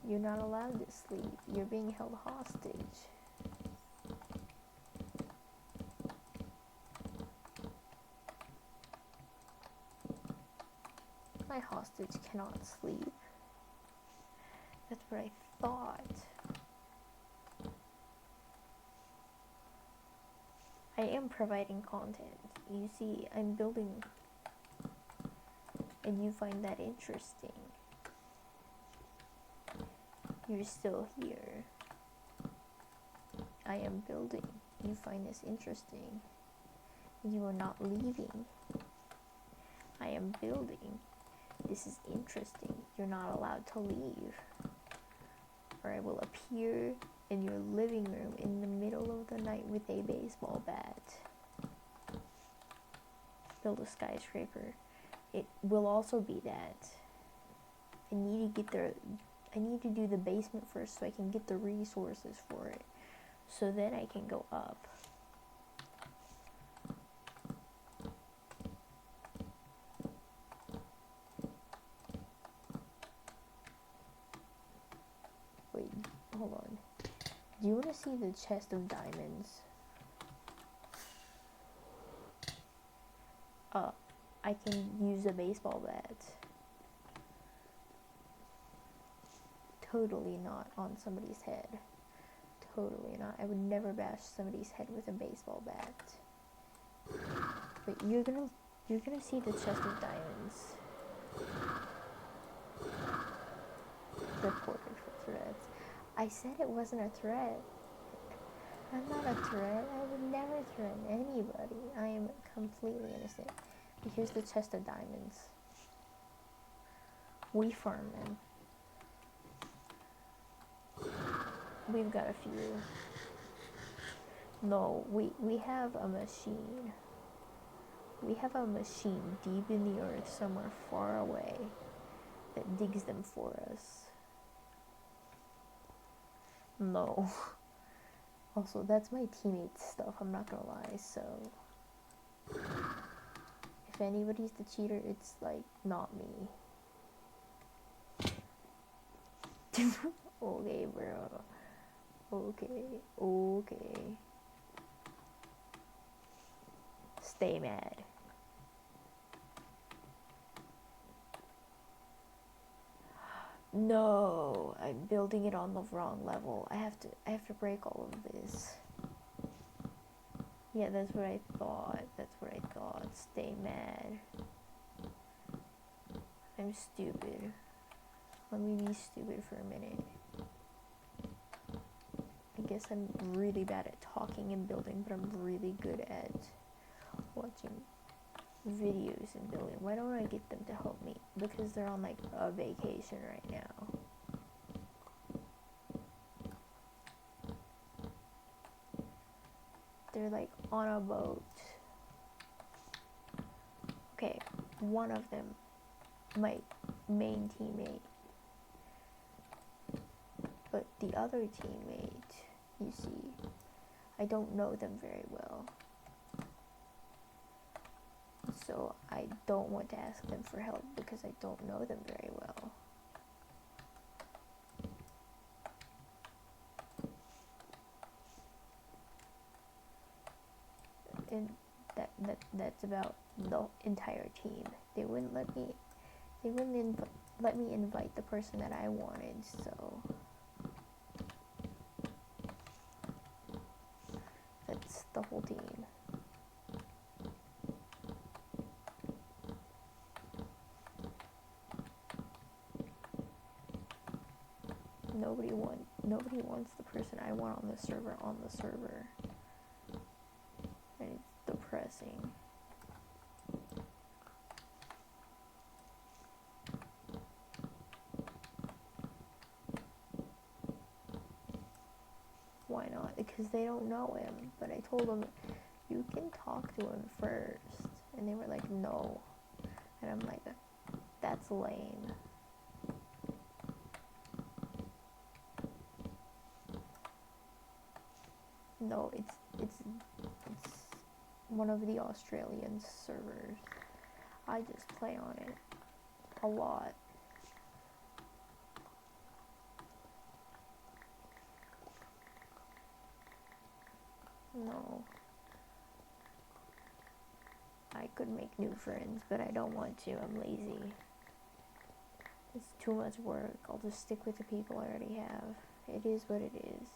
You're not allowed to sleep. You're being held hostage. My hostage cannot sleep. That's what I thought. I am providing content. You see, I'm building, and you find that interesting. You're still here. I am building. You find this interesting. You are not leaving. I am building. This is interesting. You're not allowed to leave. Or I will appear in your living room in the middle of the night with a baseball bat. Build a skyscraper. It will also be that. I need to do the basement first so I can get the resources for it. So then I can go up. Wait, hold on. Do you want to see the chest of diamonds? I can use a baseball bat. Totally not on somebody's head. Totally not. I would never bash somebody's head with a baseball bat. But you're gonna see the chest of diamonds. Reported for threats. I said it wasn't a threat. I'm not a threat. I would never threaten anybody. I am completely innocent. But here's the chest of diamonds. We farm them. We've got a few. No, we have a machine. We have a machine deep in the earth somewhere far away that digs them for us. No. Also, that's my teammate's stuff, I'm not gonna lie, so... If anybody's the cheater, it's, like, not me. Okay, bro. Okay. Stay mad. No, I'm building it on the wrong level. I have to break all of this. Yeah, that's what I thought. Stay mad. I'm stupid. Let me be stupid for a minute. I guess I'm really bad at talking and building, but I'm really good at watching videos and building. Why don't I get them to help me? Because they're on like a vacation right now. They're like on a boat. Okay, one of them, my main teammate, but the other teammate, you see, I don't know them very well. So I don't want to ask them for help because I don't know them very well. And that's about the entire team. They wouldn't let me invite the person that I wanted, so that's the whole team. Nobody wants the person I want on the server. And it's depressing. Why not? Because they don't know him. But I told them, you can talk to him first. And they were like, no. And I'm like, that's lame. No, it's one of the Australian servers. I just play on it a lot. No. I could make new friends, but I don't want to. I'm lazy. It's too much work. I'll just stick with the people I already have. It is what it is.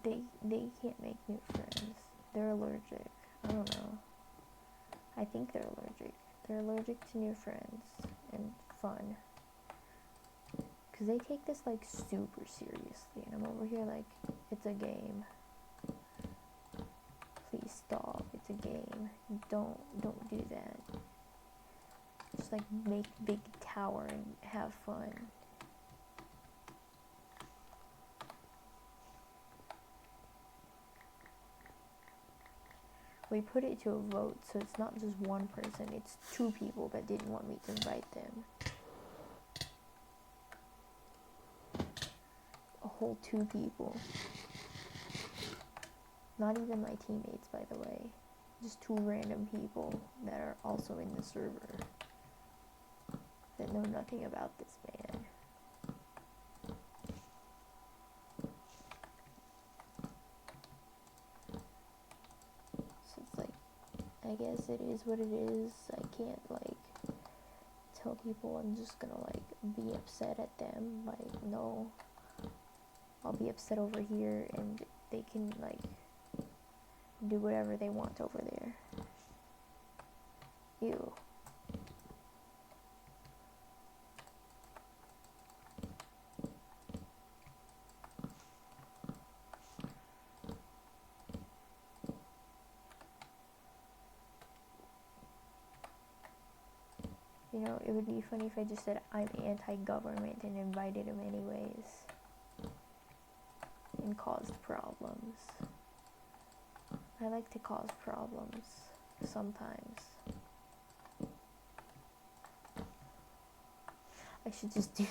they can't make new friends. They're allergic. I don't know. I think they're allergic. They're allergic to new friends and fun. Because they take this, like, super seriously. And I'm over here like, it's a game. Please stop. It's a game. Don't do that. Just, like, make big tower and have fun. We put it to a vote, so it's not just one person, it's 2 people that didn't want me to invite them. A whole 2 people. Not even my teammates, by the way. Just 2 random people that are also in the server that know nothing about this man. I guess it is what it is. I can't, like, tell people I'm just gonna, like, be upset at them. Like, no. I'll be upset over here and they can, like, do whatever they want over there. Ew. You know, it would be funny if I just said I'm anti-government and invited him anyways. And caused problems. I like to cause problems. Sometimes. I should just do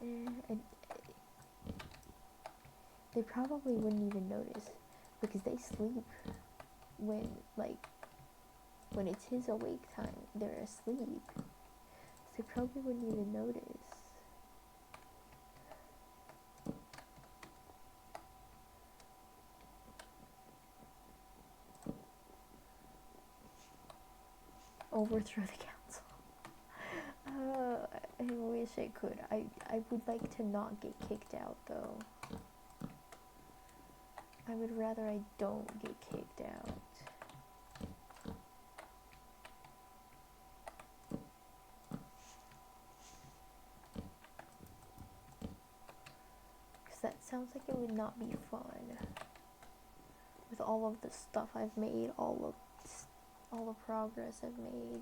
that. They probably wouldn't even notice. Because they sleep when, like, when it's his awake time, they're asleep. So they probably wouldn't even notice. Overthrow the council. I wish I could. I would like to not get kicked out, though. I would rather I don't get kicked out. That sounds like it would not be fun. With all of the stuff I've made, all the progress I've made.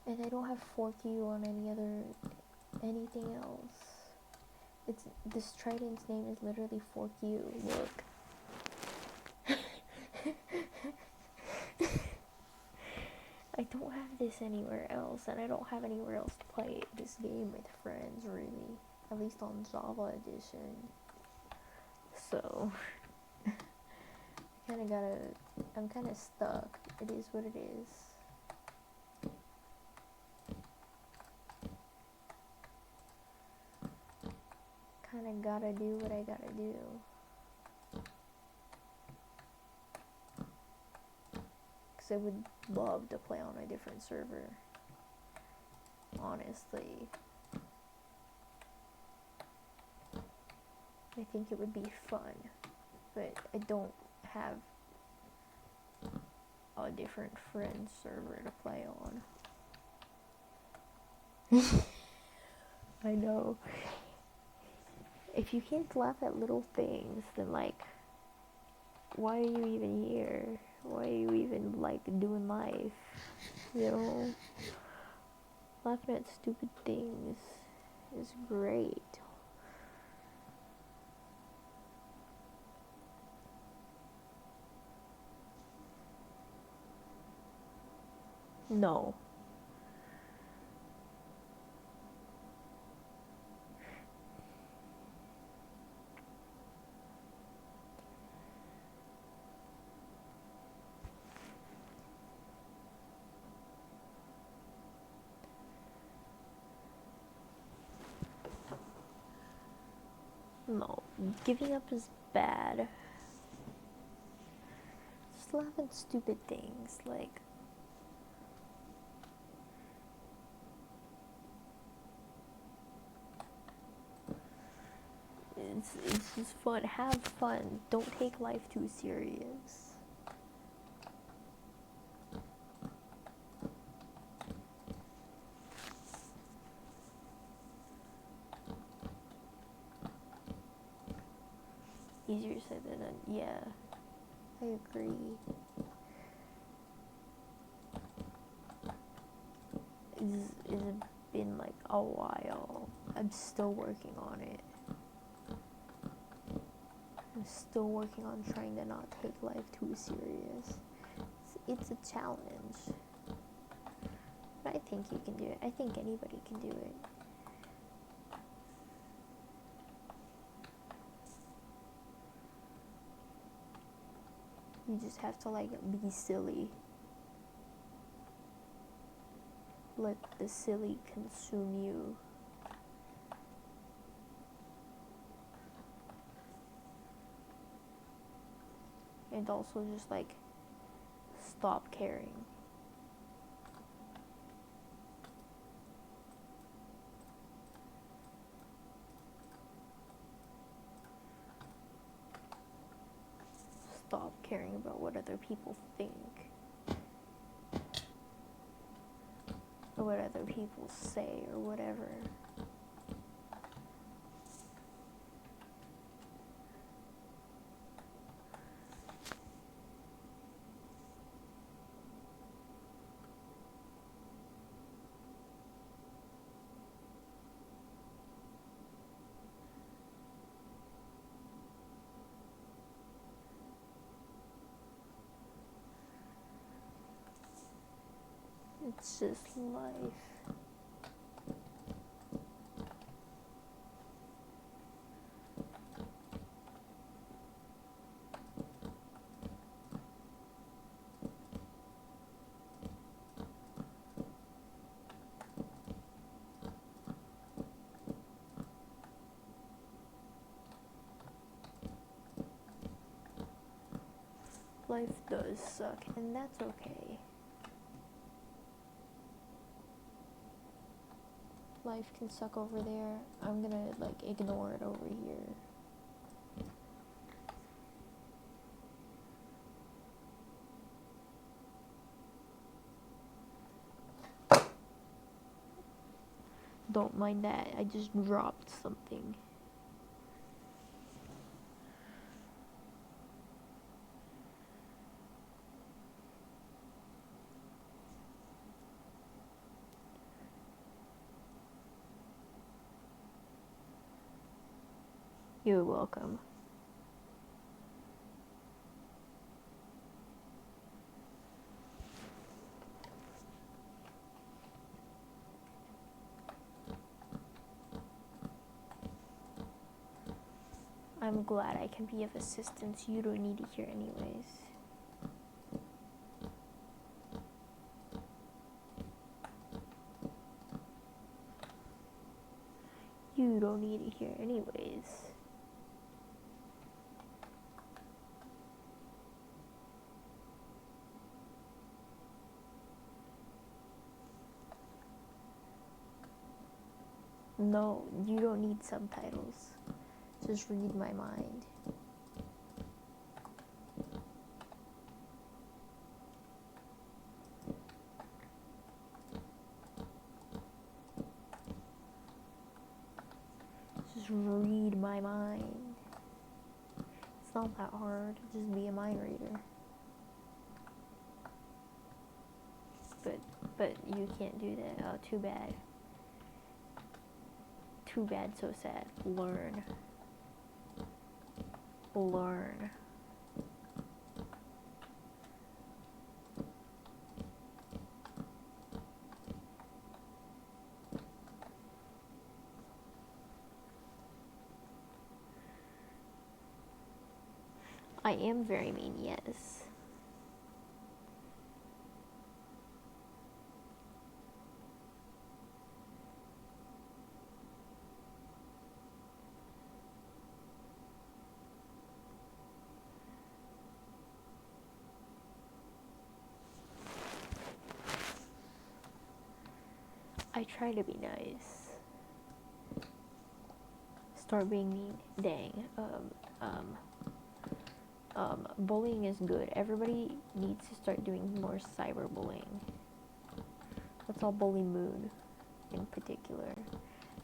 And I don't have Fork-U on anything else. This trident's name is literally Fork-U. Look. I don't have this anywhere else, and I don't have anywhere else to play this game with friends, really. At least on Java Edition. So, I'm kinda stuck. It is what it is. Kinda gotta do what I gotta do. Cause I would love to play on a different server. Honestly. I think it would be fun, but I don't have a different friend server to play on. I know. If you can't laugh at little things, then, like, why are you even here? Why are you even, like, doing life? You know? Laughing at stupid things is great. No. No. Giving up is bad. Just laugh at stupid things, like, It's just fun. Have fun. Don't take life too serious. Easier said than done. Yeah, I agree. It's been like a while. I'm still working on it. I'm still working on trying to not take life too serious. It's a challenge. But I think you can do it. I think anybody can do it. You just have to like be silly. Let the silly consume you. And also just like stop caring. Stop caring about what other people think. Or what other people say or whatever. It's just life. Life does suck, and that's okay. Life can suck over there. I'm gonna like ignore it over here. Don't mind that. I just dropped something. You're welcome. I'm glad I can be of assistance. You don't need to hear anyways. You don't need to hear anyways. No, you don't need subtitles. Just read my mind. Just read my mind. It's not that hard. Just be a mind reader. But you can't do that. Oh, too bad. Too bad, so sad. Learn. Learn. I am very mean, yes. I try to be nice. start being mean. Dang. Bullying is good. Everybody needs to start doing more cyberbullying. Let's all bully Moon in particular.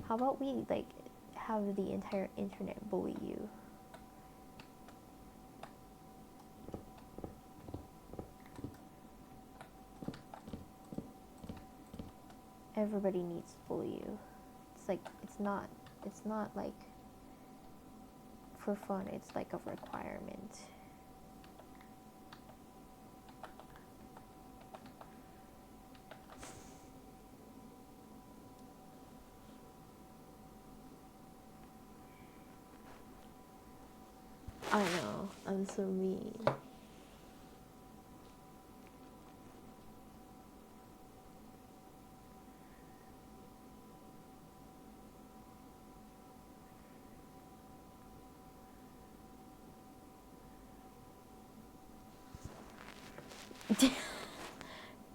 How about we like have the entire internet bully you? Everybody needs to bully you. It's like it's not like for fun, it's like a requirement. I know, I'm so mean.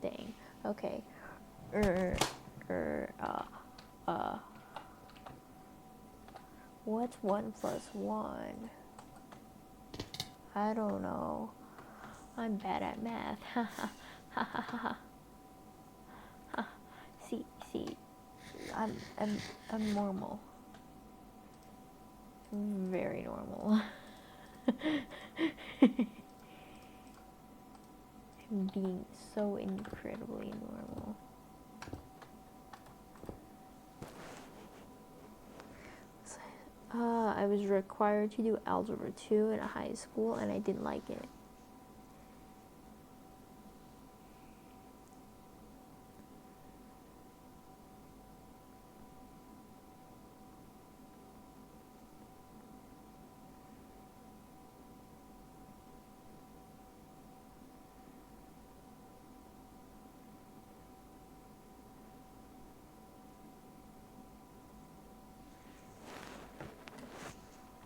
Dang. Okay. What's 1 plus 1? I don't know. I'm bad at math. See, I'm normal. Very normal. I'm being so incredibly normal. I was required to do Algebra 2 in high school, and I didn't like it.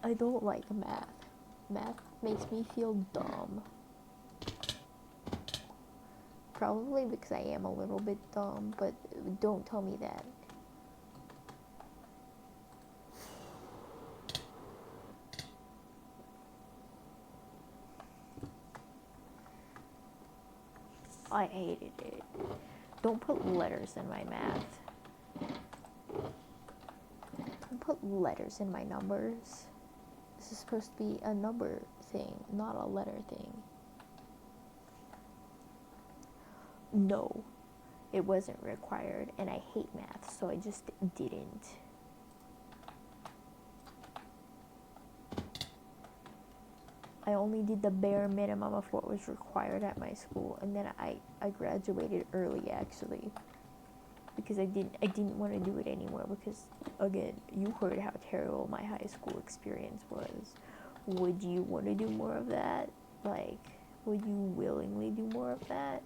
I don't like math. Math makes me feel dumb. Probably because I am a little bit dumb, but don't tell me that. I hated it. Don't put letters in my math. Don't put letters in my numbers. This is supposed to be a number thing, not a letter thing. No, it wasn't required, and I hate math, so I just didn't. I only did the bare minimum of what was required at my school, and then I graduated early, actually, because I didn't want to do it anymore, because, again, you heard how terrible my high school experience was. Would you want to do more of that? Like, would you willingly do more of that?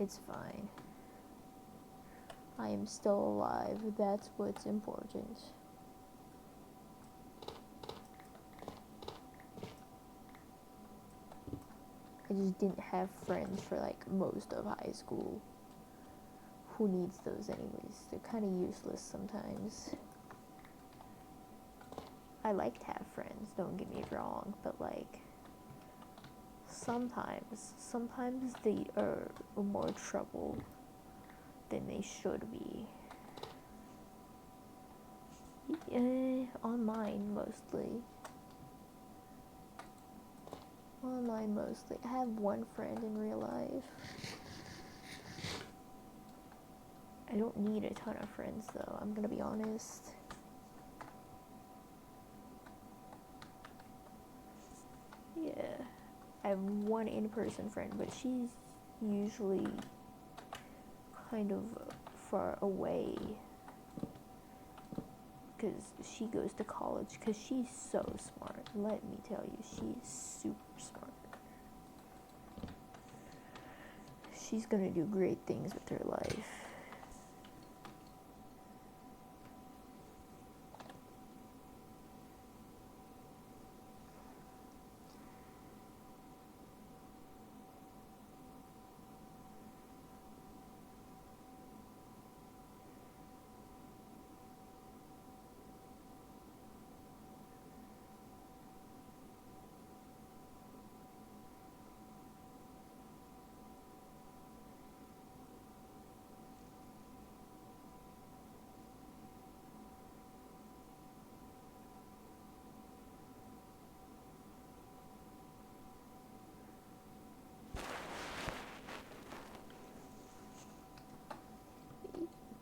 It's fine. I am still alive. That's what's important. I just didn't have friends for like most of high school. Who needs those anyways? They're kind of useless sometimes. I like to have friends, don't get me wrong, but like sometimes they are more trouble than they should be. Online mostly. Online mostly. I have one friend in real life. I don't need a ton of friends though, I'm gonna be honest. Yeah. I have one in-person friend, but she's usually kind of far away because she goes to college, because she's so smart. Let me tell you, she's super smart. She's gonna do great things with her life.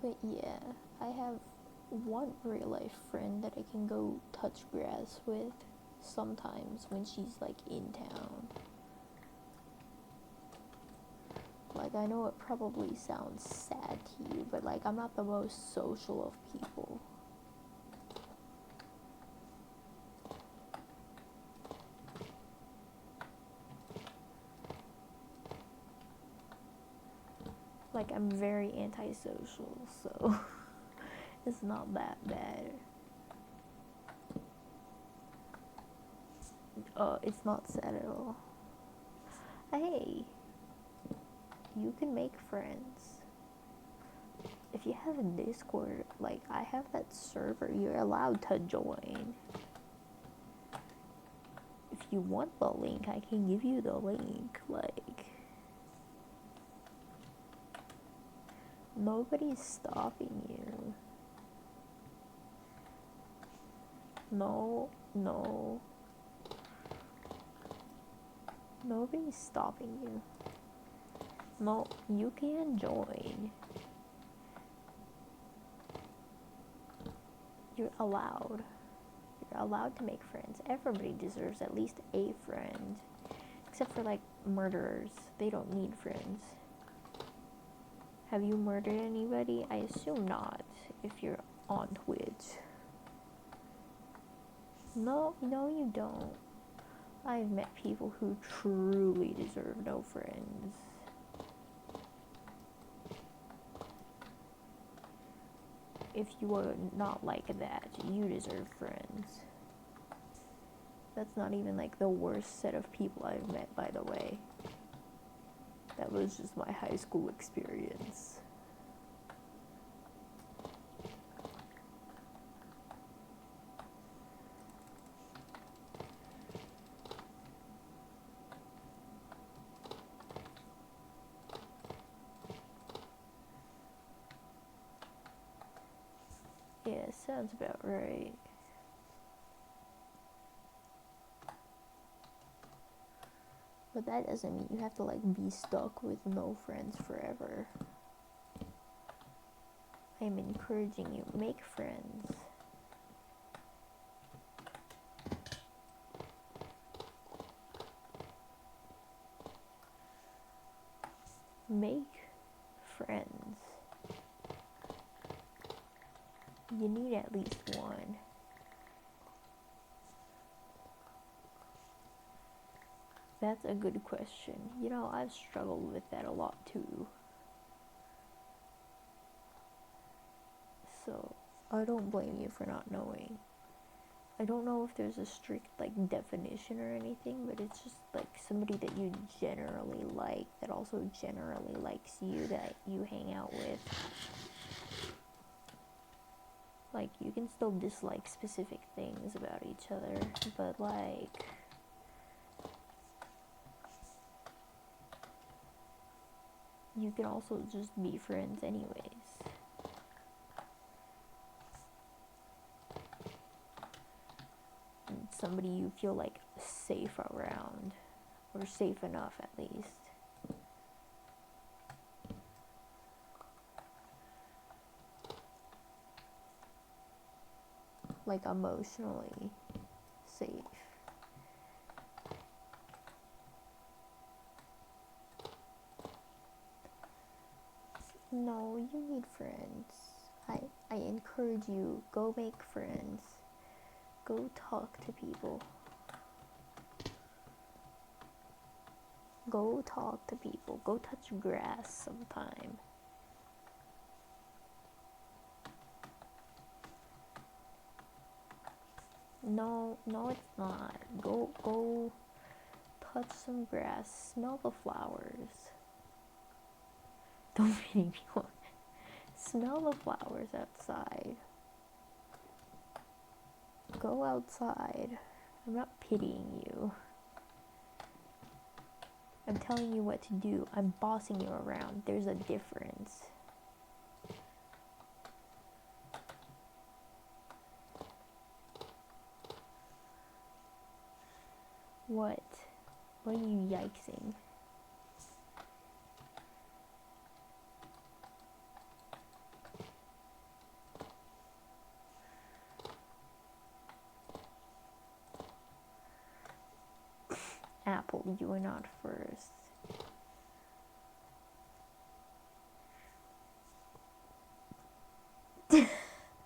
But yeah, I have one real life friend that I can go touch grass with sometimes when she's like in town. Like, I know it probably sounds sad to you, but like, I'm not the most social of people. Like, I'm very antisocial, so it's not that bad. It's not sad at all. Hey, you can make friends. If you have a Discord, like, I have that server, you're allowed to join. If you want the link, I can give you the link. Like, nobody's stopping you. No. Nobody's stopping you. No, you can join. You're allowed. You're allowed to make friends. Everybody deserves at least a friend. Except for, like, murderers. They don't need friends. Have you murdered anybody? I assume not, if you're on Twitch. No, you don't. I've met people who truly deserve no friends. If you are not like that, you deserve friends. That's not even like the worst set of people I've met, by the way. That was just my high school experience. Yeah, sounds about right. But that doesn't mean you have to, like, be stuck with no friends forever. I am encouraging you, make friends. Make friends. You need at least one. That's a good question. You know, I've struggled with that a lot too. So, I don't blame you for not knowing. I don't know if there's a strict, like, definition or anything, but it's just, like, somebody that you generally like, that also generally likes you, that you hang out with. Like, you can still dislike specific things about each other, but, like, you can also just be friends anyways. And somebody you feel, like, safe around, or safe enough at least. Like, emotionally safe. No, you need friends. I encourage you, go make friends. Go talk to people. Go talk to people. Go touch grass sometime. No, it's not. Go touch some grass. Smell the flowers. Don't make me want. Smell the flowers outside. Go outside. I'm not pitying you. I'm telling you what to do. I'm bossing you around. There's a difference. What? What are you yikesing? you were not first.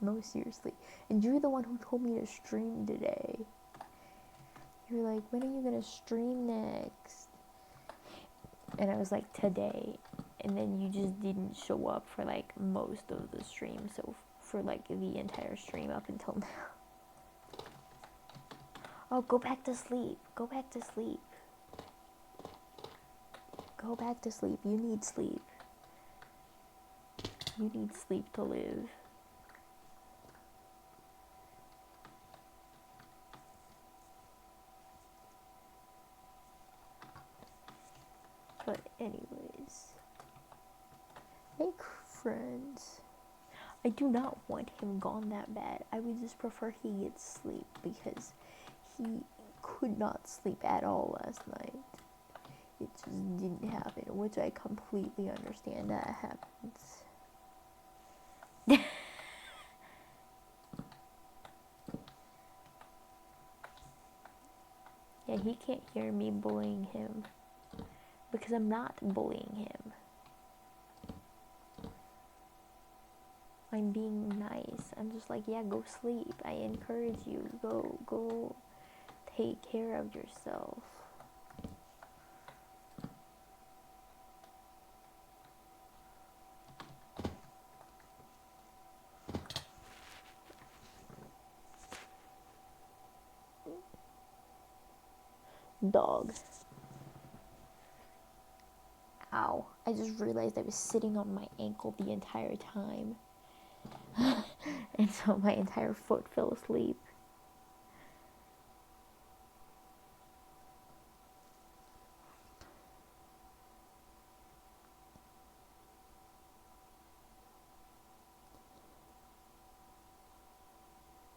No, seriously. And you're the one who told me to stream today. You were like, when are you gonna stream next? And I was like, today. And then you just didn't show up for like most of the stream. So for like the entire stream up until now. Oh, go back to sleep. Go back to sleep. Go back to sleep. You need sleep. You need sleep to live. But anyways, make friends. I do not want him gone that bad. I would just prefer he gets sleep because he could not sleep at all last night. It just didn't happen, which I completely understand that happens. Yeah, he can't hear me bullying him because I'm not bullying him. I'm being nice. I'm just like, yeah, go sleep. I encourage you. Go take care of yourself. Dog. Ow. I just realized I was sitting on my ankle the entire time. And so my entire foot fell asleep.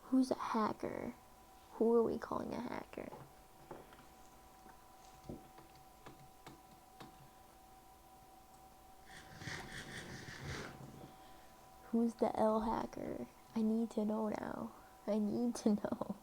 Who's a hacker? Who are we calling a hacker? Who's the L hacker? I need to know now. I need to know.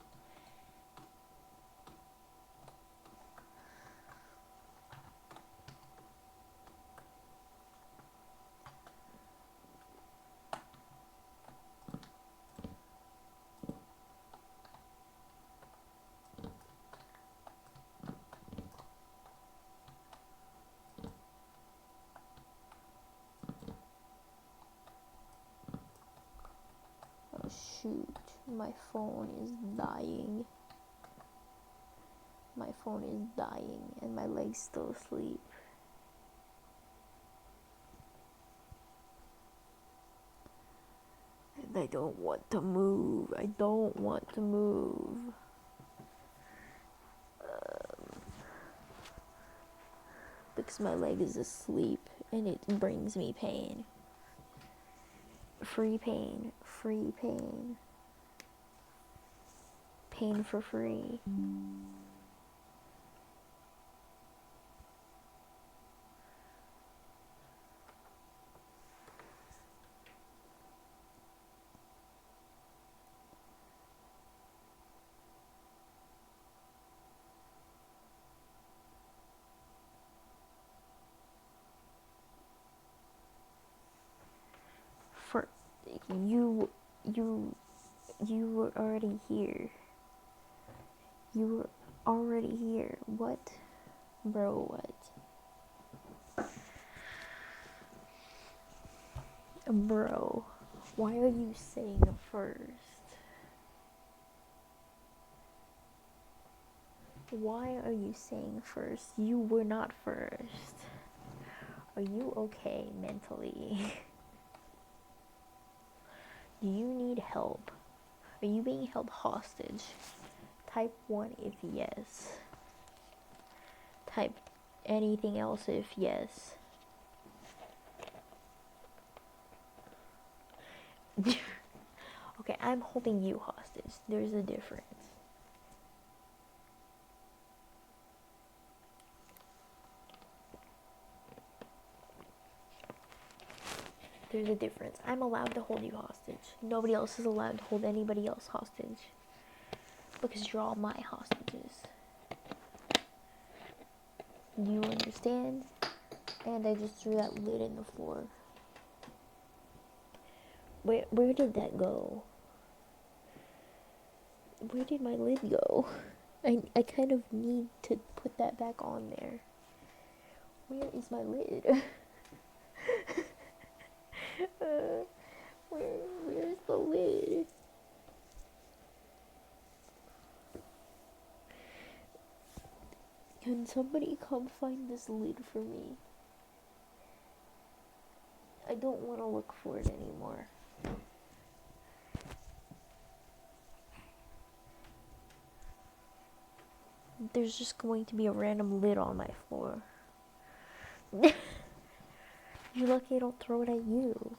Oh shoot, my phone is dying. My phone is dying and my leg's still asleep. And I don't want to move. I don't want to move. Because my leg is asleep and it brings me pain. Free pain. Free pain. Pain for free. For you were already here. You were already here. What? Bro, what? Bro, why are you saying first? Why are you saying first? You were not first. Are you okay mentally? Do you need help? Are you being held hostage? Type 1 if yes. Type anything else if yes. Okay, I'm holding you hostage. There's a difference. There's a difference. I'm allowed to hold you hostage. Nobody else is allowed to hold anybody else hostage. Because you're all my hostages. Do you understand? And I just threw that lid in the floor. Where did that go? Where did my lid go? I kind of need to put that back on there. Where is my lid? Where's the lid? Can somebody come find this lid for me? I don't want to look for it anymore. There's just going to be a random lid on my floor. You're lucky I don't throw it at you.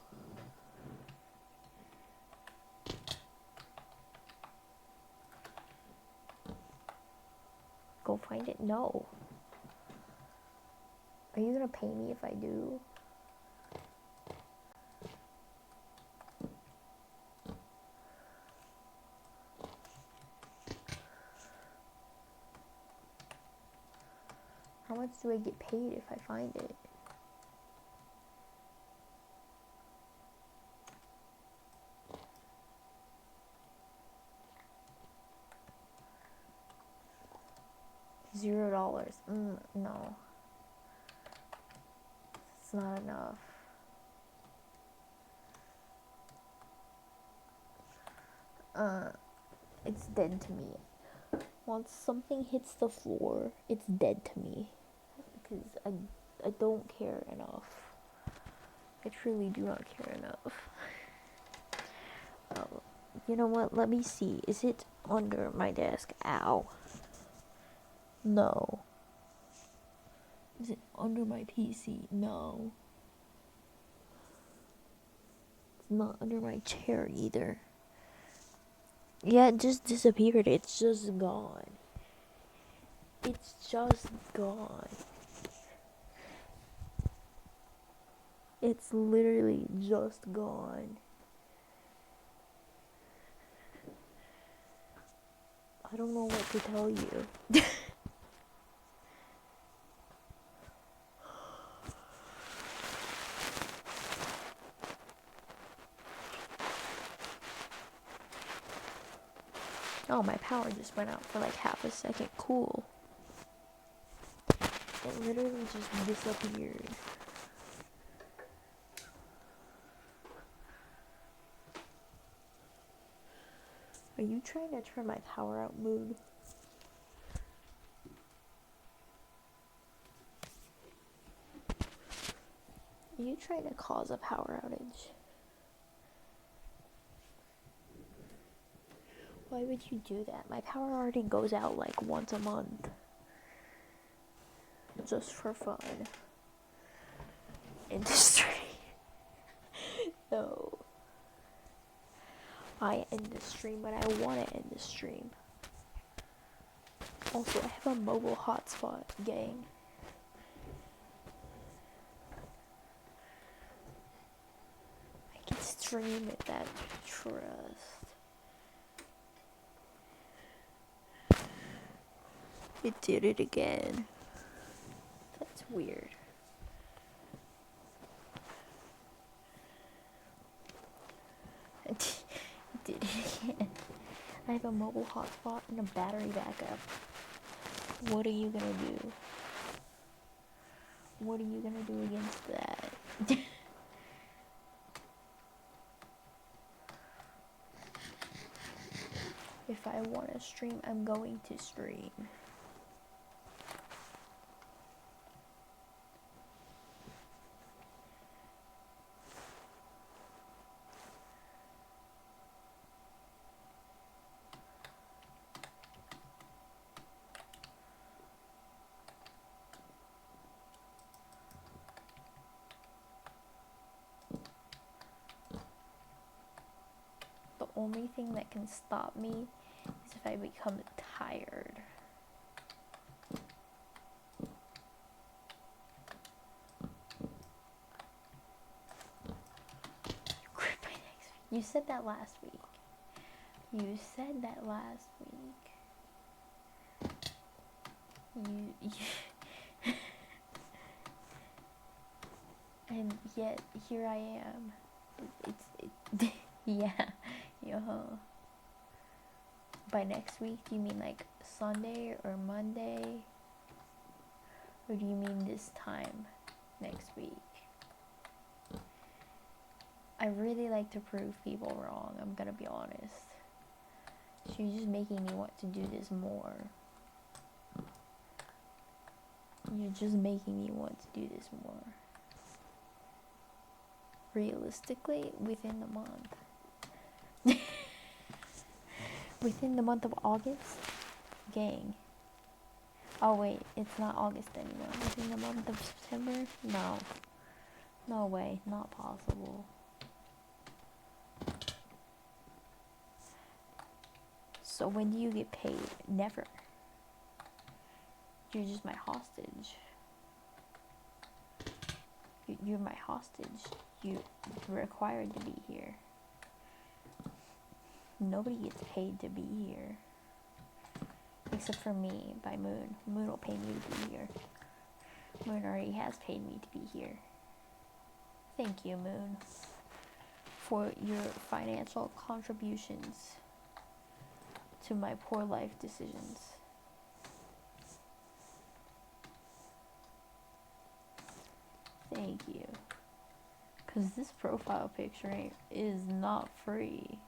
Go find it? No. Are you gonna pay me if I do? How much do I get paid if I find it? $0. No. It's not enough. It's dead to me. Once something hits the floor, it's dead to me. Because I don't care enough. I truly do not care enough. You know what? Let me see. Is it under my desk? Ow. No. Is it under my PC? No. It's not under my chair either. Yeah, it just disappeared. It's just gone. It's just gone. It's literally just gone. I don't know what to tell you. Oh, my power just went out for like half a second. Cool. It literally just disappeared. Are you trying to turn my power out mood? Are you trying to cause a power outage? Why would you do that? My power already goes out like once a month. Just for fun. Industry. No. I end the stream when I want to end the stream. Also, I have a mobile hotspot, gang. I can stream at that trust. It did it again. That's weird. It did it again. I have a mobile hotspot and a battery backup. What are you gonna do? What are you gonna do against that? If I want to stream, I'm going to stream. The only thing that can stop me is if I become tired. You said that last week. You said that last week. You And yet here I am. Yeah, yo. By next week, do you mean like Sunday or Monday? Or do you mean this time next week? I really like to prove people wrong, I'm gonna be honest. She's just making me want to do this more. You're just making me want to do this more. Realistically, within the month. Within the month of August? Gang. Oh wait, it's not August anymore. Within the month of September? No. No way, not possible. So when do you get paid? Never. You're just my hostage. You're my hostage. You're required to be here. Nobody gets paid to be here. Except for me, by Moon. Moon will pay me to be here. Moon already has paid me to be here. Thank you, Moon, for your financial contributions to my poor life decisions. Thank you. Because this profile picture is not free.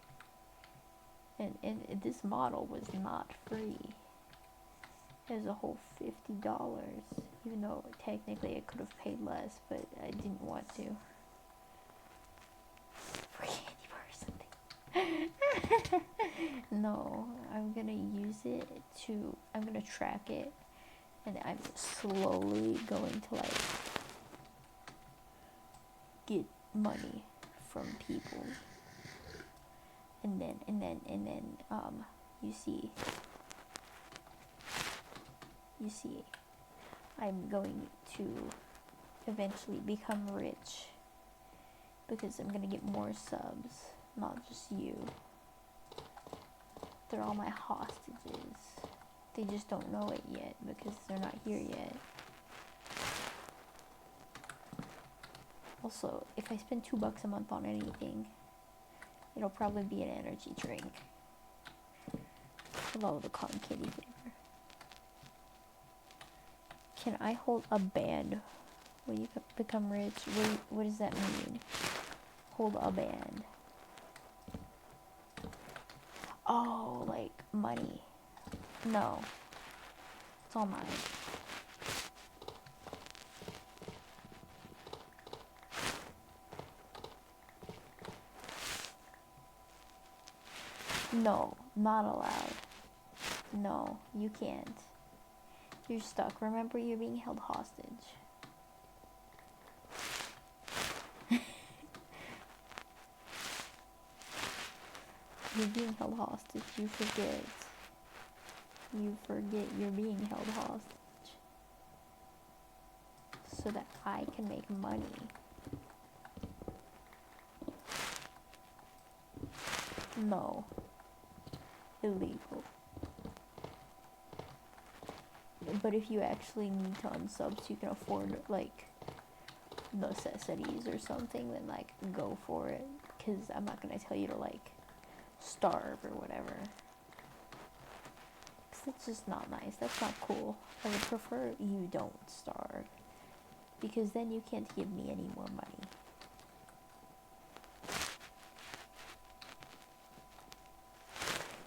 And this model was not free. It was a whole $50. Even though technically I could have paid less, but I didn't want to. For candy bar or something. No, I'm gonna use it to, I'm gonna track it. And I'm slowly going to like get money from people. And then, you see, I'm going to eventually become rich because I'm gonna get more subs, not just you. They're all my hostages. They just don't know it yet because they're not here yet. Also, if I spend $2 a month on anything, it'll probably be an energy drink. I love the cotton candy flavor. Can I hold a band when you become rich? What does that mean? Hold a band. Oh, like money. No. It's all mine. No, not allowed. No, you can't. You're stuck. Remember, you're being held hostage. You're being held hostage. You forget. You forget you're being held hostage. So that I can make money. No. Illegal. But if you actually need to unsub so you can afford, like, necessities or something, then, like, go for it. Because I'm not going to tell you to, like, starve or whatever. Because that's just not nice. That's not cool. I would prefer you don't starve. Because then you can't give me any more money.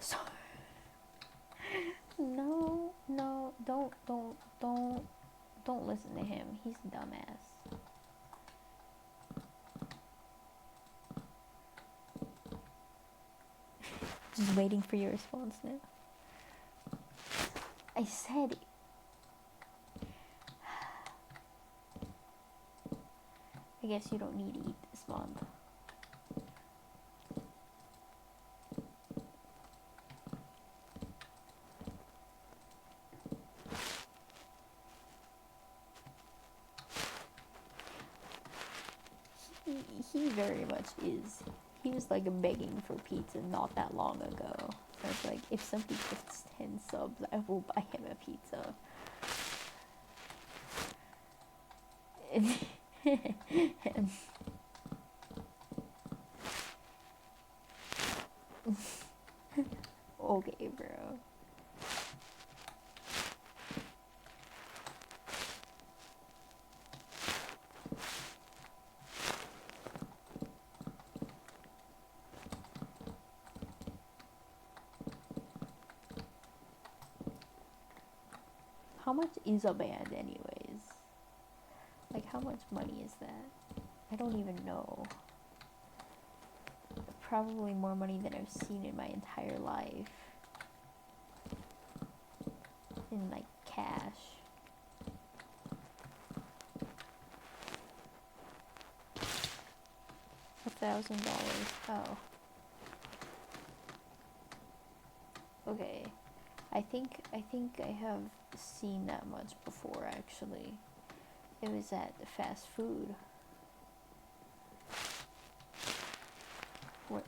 So, no, don't listen to him. He's a dumbass. Just waiting for your response now. I said, I guess you don't need to eat this month. He very much is. He was like begging for pizza not that long ago. I was like, if somebody gets 10 subs, I will buy him a pizza. Okay, bro. How much is a band anyways? Like, how much money is that? I don't even know. Probably more money than I've seen in my entire life. In, like, cash. $1,000. Oh. Okay. I think I have seen that much before, actually. It was at fast food.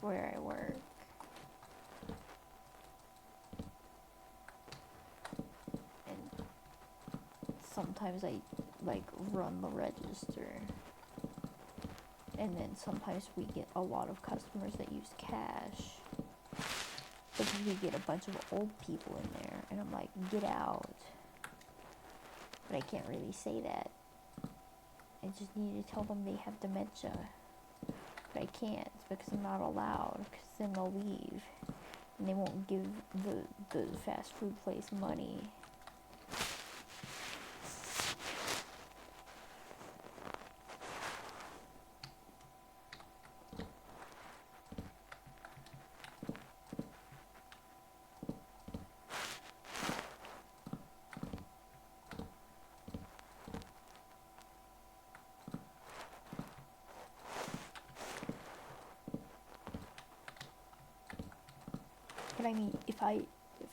Where I work. And sometimes I, like, run the register. And then sometimes we get a lot of customers that use cash. Because we get a bunch of old people in there. And I'm like, get out. But I can't really say that. I just need to tell them they have dementia. But I can't because I'm not allowed. Because then they'll leave. And they won't give the fast food place money. But I mean, if I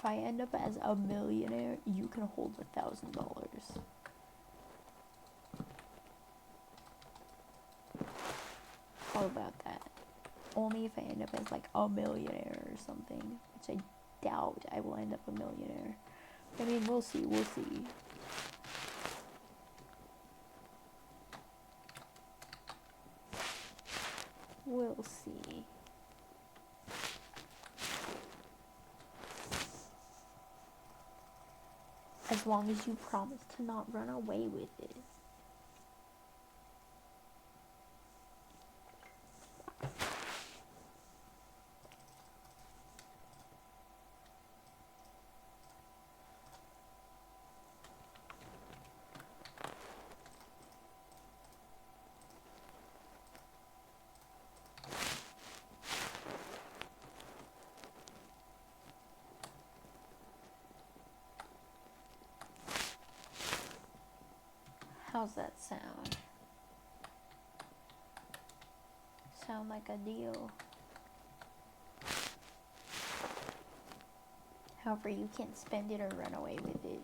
end up as a millionaire, you can hold $1,000. How about that? Only if I end up as, like, a millionaire or something, which I doubt I will end up a millionaire. I mean, we'll see. We'll see. As long as you promise to not run away with it. How's that sound? Sound like a deal? However, you can't spend it or run away with it.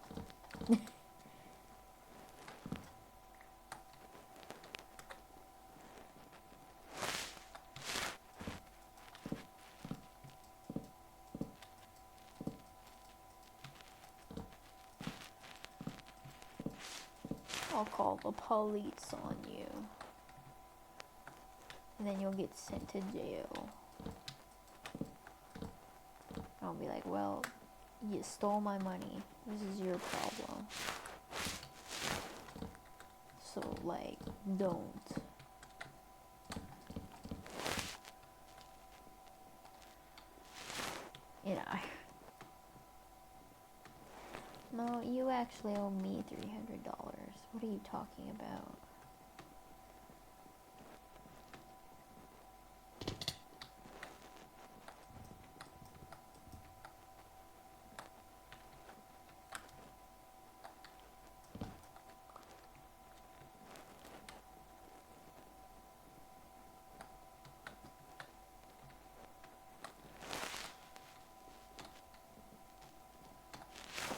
I'll call the police on you. And then you'll get sent to jail. I'll be like, well, you stole my money. This is your problem. So, like, don't. You know. No, you actually owe me $300. What are you talking about?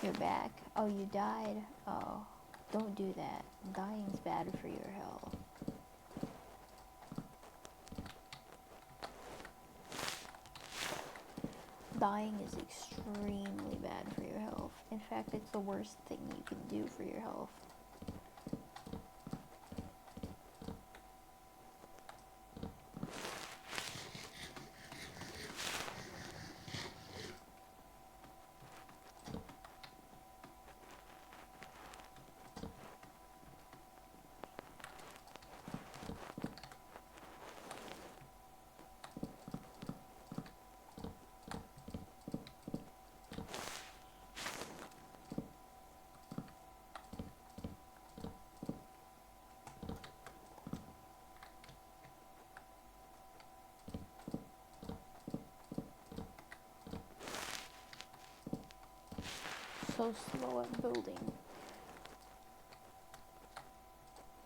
You're back. Oh, you died? Oh, don't do that. Dying's bad for your health. Dying is extremely bad for your health. In fact, it's the worst thing you can do for your health. so slow at building.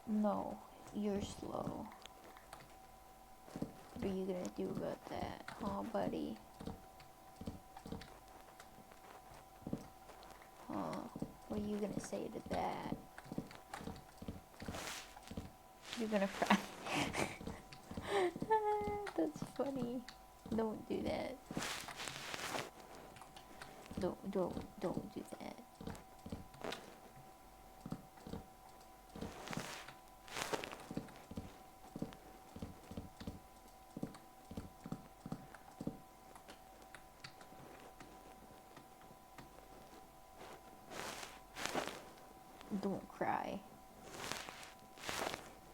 No, you're slow. What are you gonna do about that, huh, buddy? Huh? What are you gonna say to that? You're gonna cry. That's funny. Don't do that. Don't do that. Don't cry.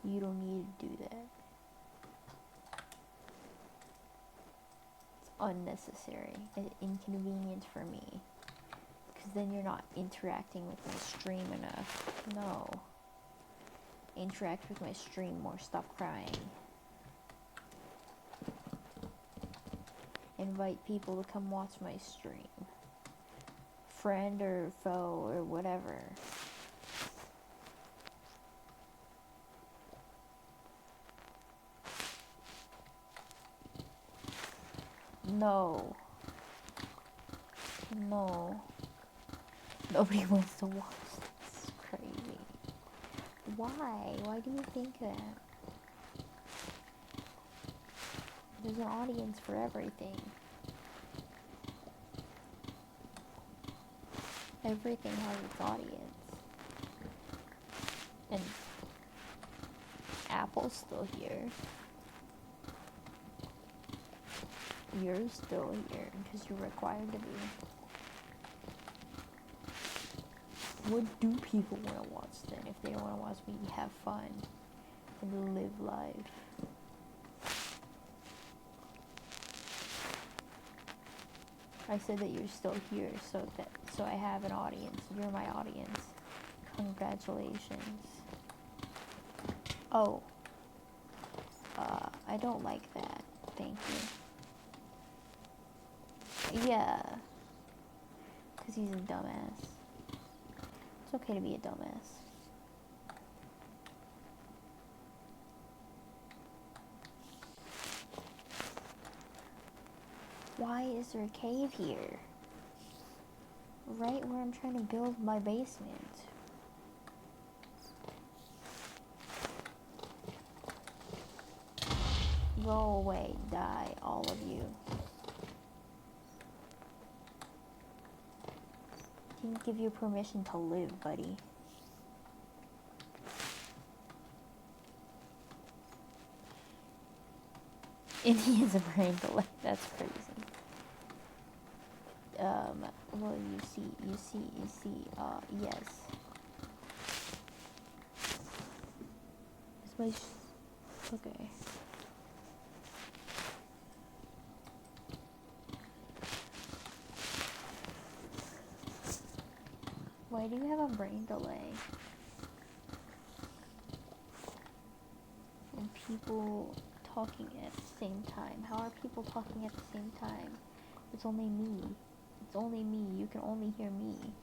You don't need to do that. It's unnecessary and inconvenient for me. Because then you're not interacting with my stream enough. No. Interact with my stream more. Stop crying. Invite people to come watch my stream. Friend or foe or whatever. No. No. Nobody wants to watch. This is crazy. Why? Why do you think that? There's an audience for everything. Everything has its audience. And Apple's still here. You're still here because you're required to be. What do people want to watch then if they don't want to watch me have fun and live life? I said that you're still here, so I have an audience. You're my audience. Congratulations. Oh. I don't like that. Thank you. Yeah. Because he's a dumbass. It's okay to be a dumbass. Why is there a cave here? Right where I'm trying to build my basement. Go away, die, all of you. Didn't give you permission to live, buddy. Indians are brain delay. That's crazy. Well, you see, yes. Is my okay. Why do you have a brain delay? And people talking at the same time. How are people talking at the same time? It's only me. It's only me. You can only hear me.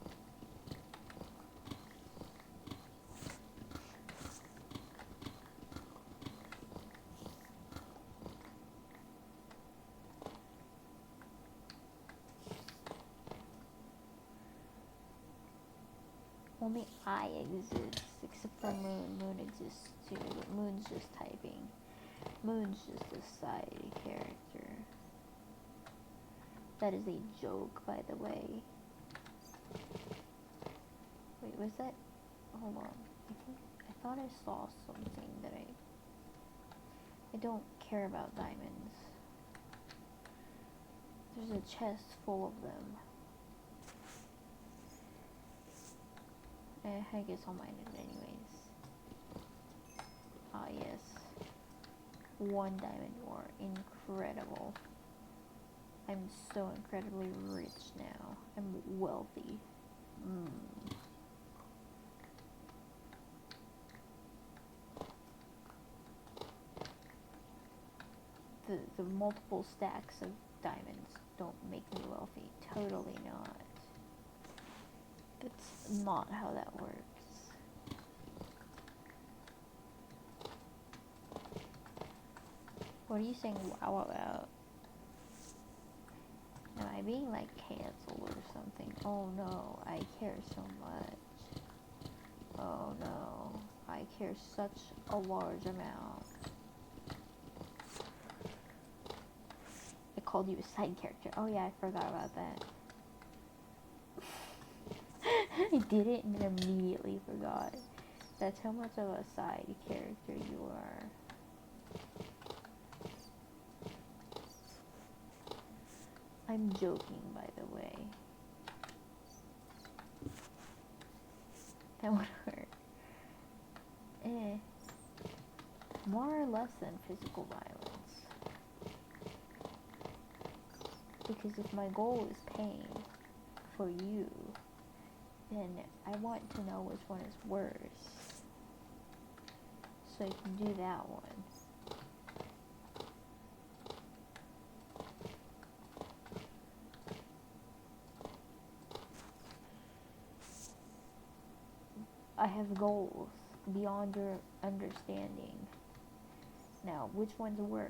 Only I exist, except for Moon. Moon exists too, but Moon's just typing. Moon's just a side character. That is a joke, by the way. Wait, was that? Hold on. I thought I saw something that I don't care about diamonds. There's a chest full of them. I guess I'll mine it anyways. Ah, yes. 1 diamond ore. Incredible. I'm so incredibly rich now. I'm wealthy. The multiple stacks of diamonds don't make me wealthy. Totally not. That's not how that works. What are you saying wow about? Am I being like canceled or something? Oh no, I care so much. Oh no, I care such a large amount. I called you a side character. Oh yeah, I forgot about that. I did it and then immediately forgot. That's how much of a side character you are. I'm joking, by the way. That would hurt. More or less than physical violence. Because if my goal is pain for you, then I want to know which one is worse. So I can do that one. I have goals beyond your understanding. Now, which one's worse?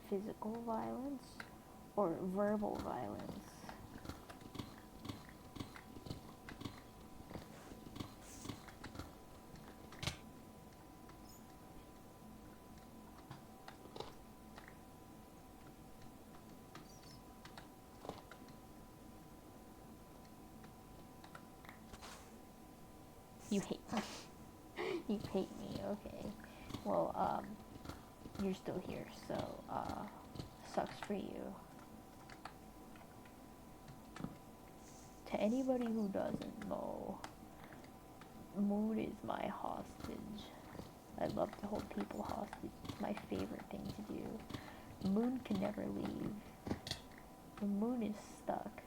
Physical violence or verbal violence? You hate me. You hate me, okay. Well, you're still here, so, sucks for you. To anybody who doesn't know, Moon is my hostage. I love to hold people hostage. It's my favorite thing to do. Moon can never leave. The Moon is stuck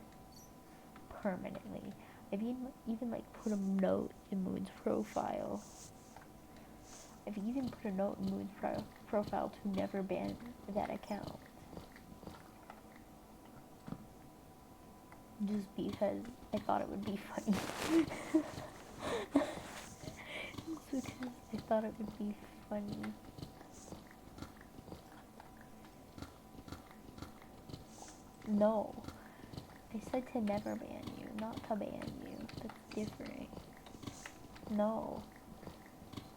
permanently. I've even like put a note in Moon's profile. I've even put a note in Moon's profile to never ban that account. Just because I thought it would be funny. Just because I thought it would be funny. No. I said to never ban you, not to ban you. That's different. No.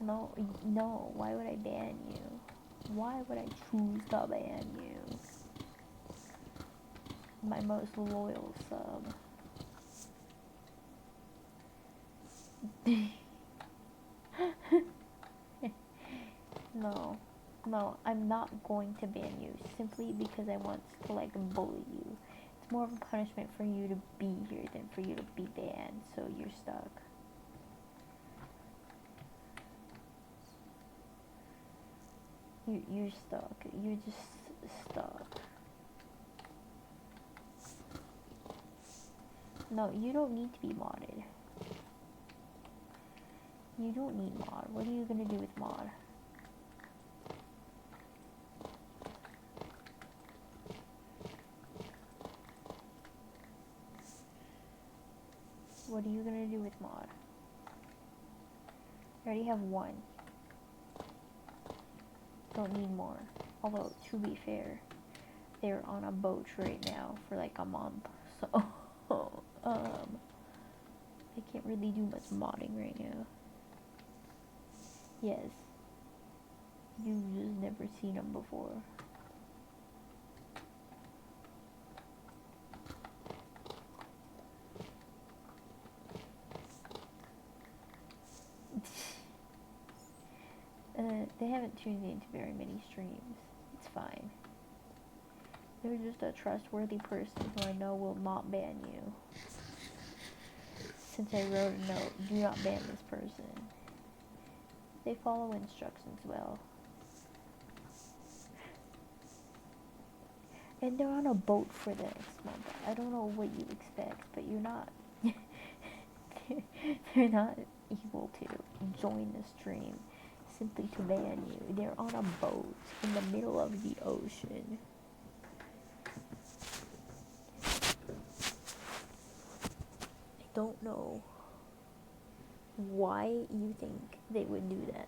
No, why would I ban you? Why would I choose to ban you? My most loyal sub. No, I'm not going to ban you simply because I want to like bully you. It's more of a punishment for you to be here than for you to be banned, so you're stuck. You're stuck. You're just stuck. No, you don't need to be modded. You don't need mod. What are you gonna do with mod? What are you gonna do with mod? I already have one. Don't need more. Although, to be fair, they're on a boat right now for like a month. So, I can't really do much modding right now. Yes. You've just never seen them before. They haven't tuned into very many streams. It's fine. They're just a trustworthy person who I know will not ban you. Since I wrote a note, do not ban this person. They follow instructions well. And they're on a boat for the next month. I don't know what you expect, but you're not... they're not able to join the stream simply to ban you. They're on a boat in the middle of the ocean. don't know why you think they would do that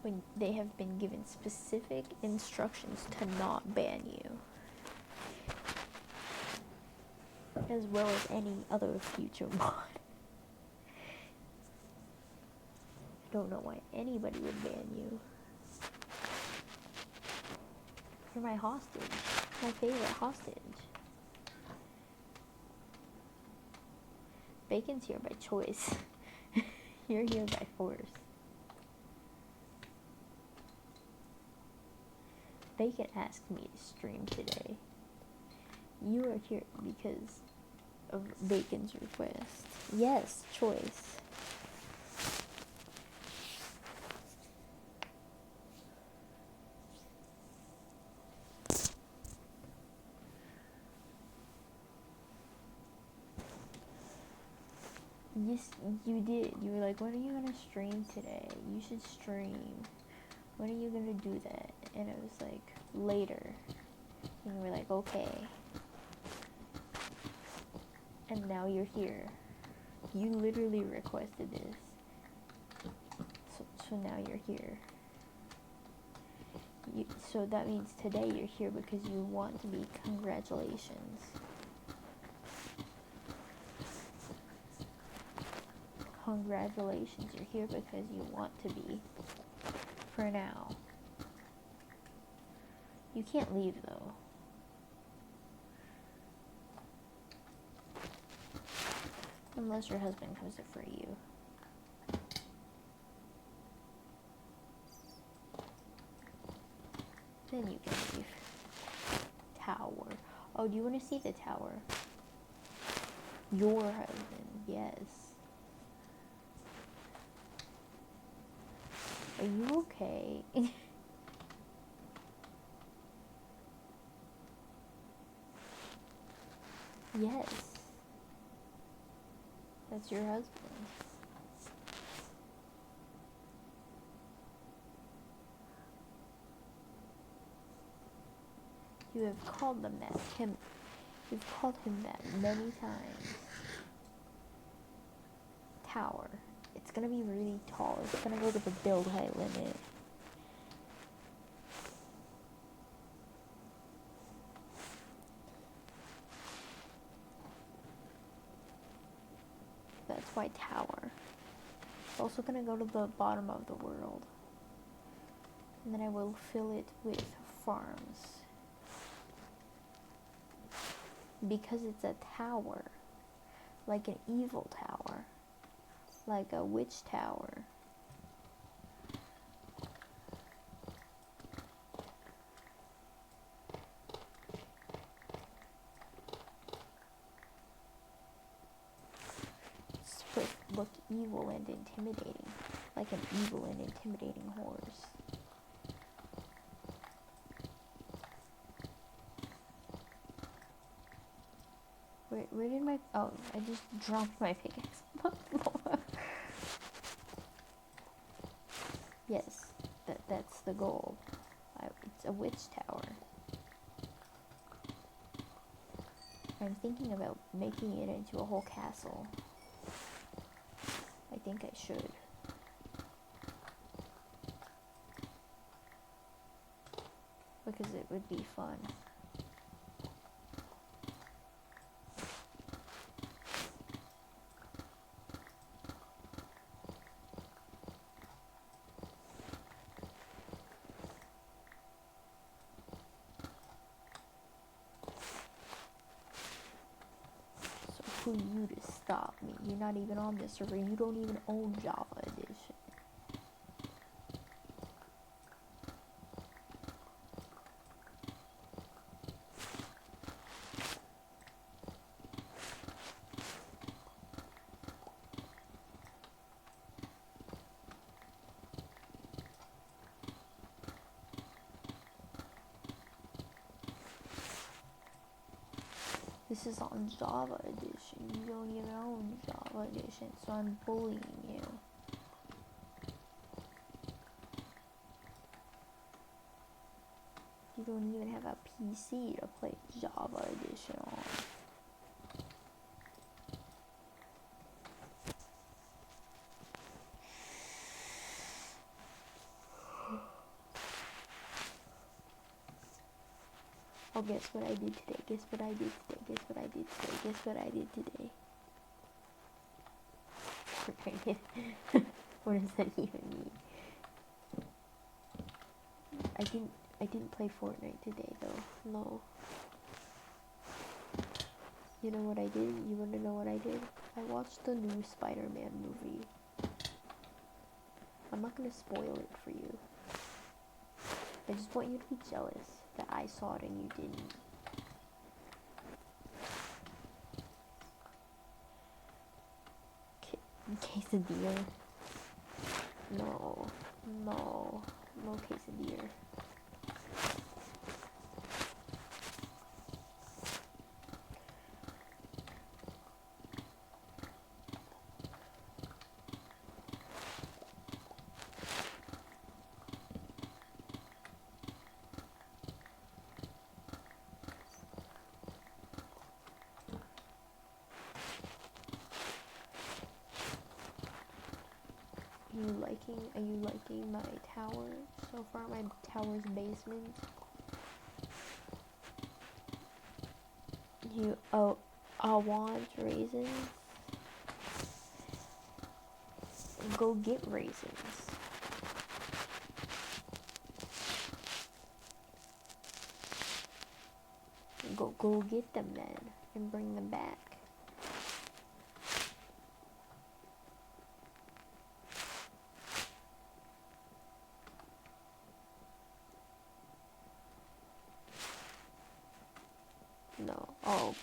when they have been given specific instructions to not ban you, as well as any other future mod. I don't know why anybody would ban you. You're my hostage. My favorite hostage. Bacon's here by choice. You're here by force. Bacon asked me to stream today. You are here because of Bacon's request. Yes, choice. Yes, you did. You were like, when are you gonna stream today? You should stream. When are you gonna do that? And I was like, later. And you were like, okay. And now you're here. You literally requested this. So now you're here. So that means today you're here because you want to be. Congratulations. Congratulations, you're here because you want to be. For now. You can't leave though. Unless your husband comes to free you. Then you can leave. Tower. Oh, do you want to see the tower? Your husband, yes. Are you okay? Yes. That's your husband. You have called them that. You've called him that many times. Tower. It's gonna be really tall. It's gonna go to the build height limit. That's why tower. It's also gonna go to the bottom of the world. And then I will fill it with farms. Because it's a tower. Like an evil tower. Like a witch tower. It's supposed to look evil and intimidating. Like an evil and intimidating horse. Where did my... Oh, I just dropped my pickaxe on the floor. Yes, that's the goal. It's a witch tower. I'm thinking about making it into a whole castle. I think I should. Because it would be fun. Who you to stop me? You're not even on this server. You don't even own Java Edition. This is on Java Edition. You don't even own Java Edition, so I'm bullying you. You don't even have a PC to play Java Edition on. Oh, guess what I did today? Guess what I did today? Guess what I did today? Guess what I did today? What does that even mean? I didn't play Fortnite today though. No. You know what I did? You wanna know what I did? I watched the new Spider-Man movie. I'm not gonna spoil it for you. I just want you to be jealous that I saw it and you didn't. Quesadilla? No. No. No quesadilla. Are you liking my tower so far? My tower's basement. You want raisins? Go get raisins. Go get them then and bring them back. No. Oh.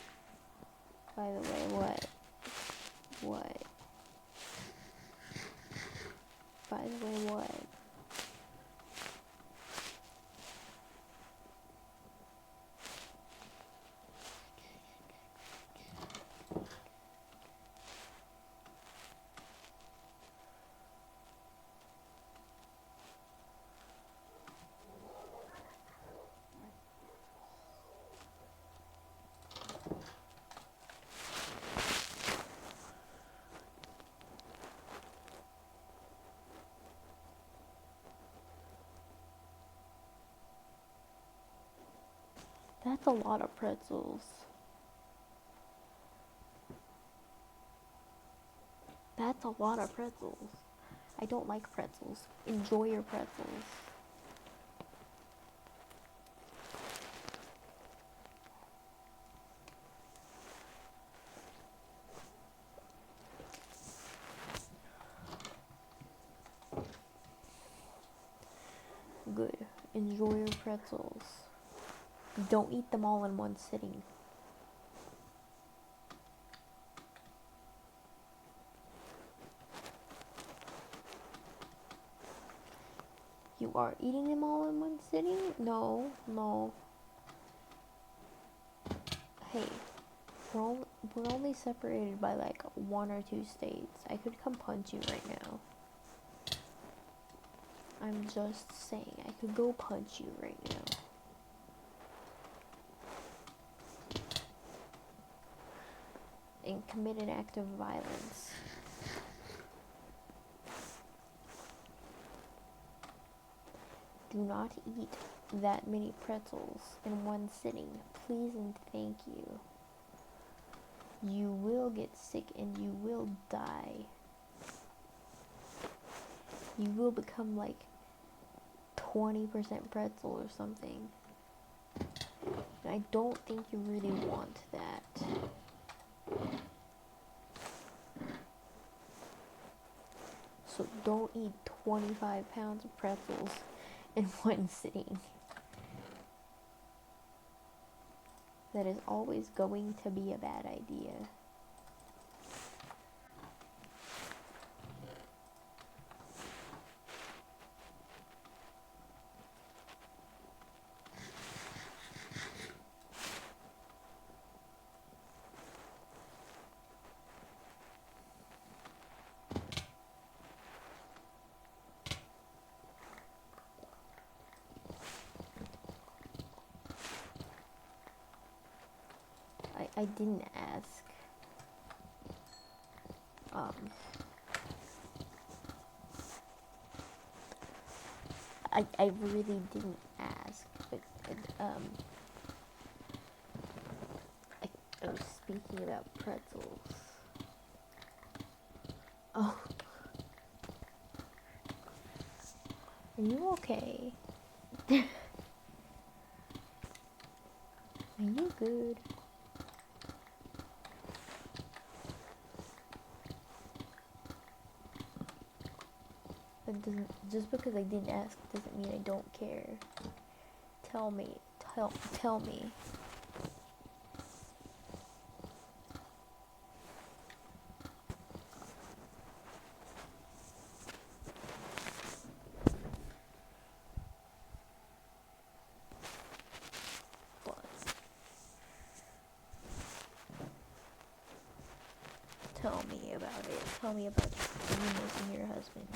By the way, what? What? By the way, what? That's a lot of pretzels. That's a lot of pretzels. I don't like pretzels. Enjoy your pretzels. Good. Enjoy your pretzels. Don't eat them all in one sitting. You are eating them all in one sitting? No, no. Hey, we're only separated by like 1 or 2 states. I could come punch you right now. I'm just saying, I could go punch you right now. And commit an act of violence. Do not eat that many pretzels in one sitting. Please and thank you. You will get sick and you will die. You will become like 20% pretzel or something. And I don't think you really want that. So don't eat 25 pounds of pretzels in one sitting. That is always going to be a bad idea. I didn't ask. I really didn't ask, but Oh, speaking about pretzels. Oh. Are you okay? Are you good? That doesn't, just because I didn't ask doesn't mean I don't care. Tell me. Tell me. What? Tell me about it. Tell me about you missing your husband.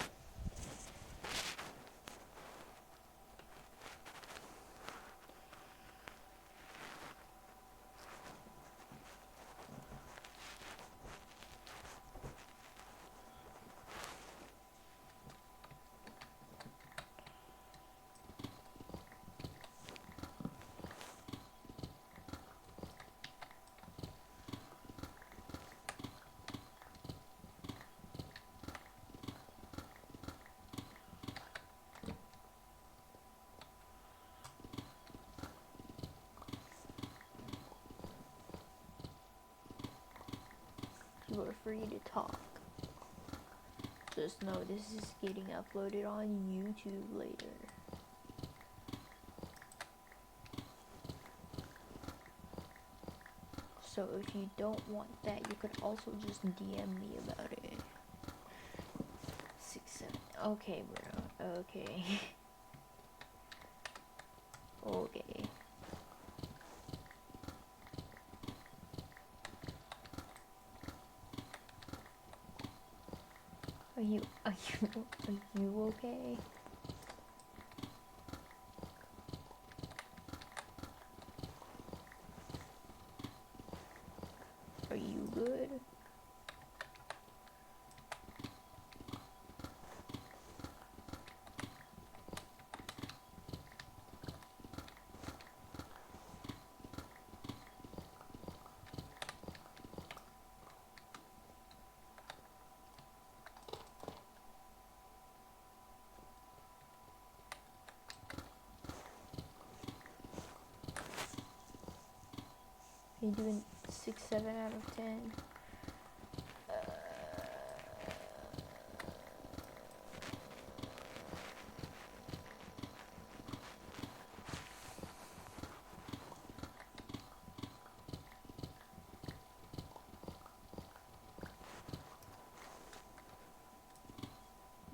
You are free to talk. Just know this is getting uploaded on YouTube later. So if you don't want that, you could also just DM me about it. 6, 7. Okay, bro. Okay. Okay. Are you okay? Are you good? Are you doing 6, 7 out of 10?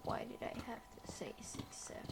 Why did I have to say 6, 7?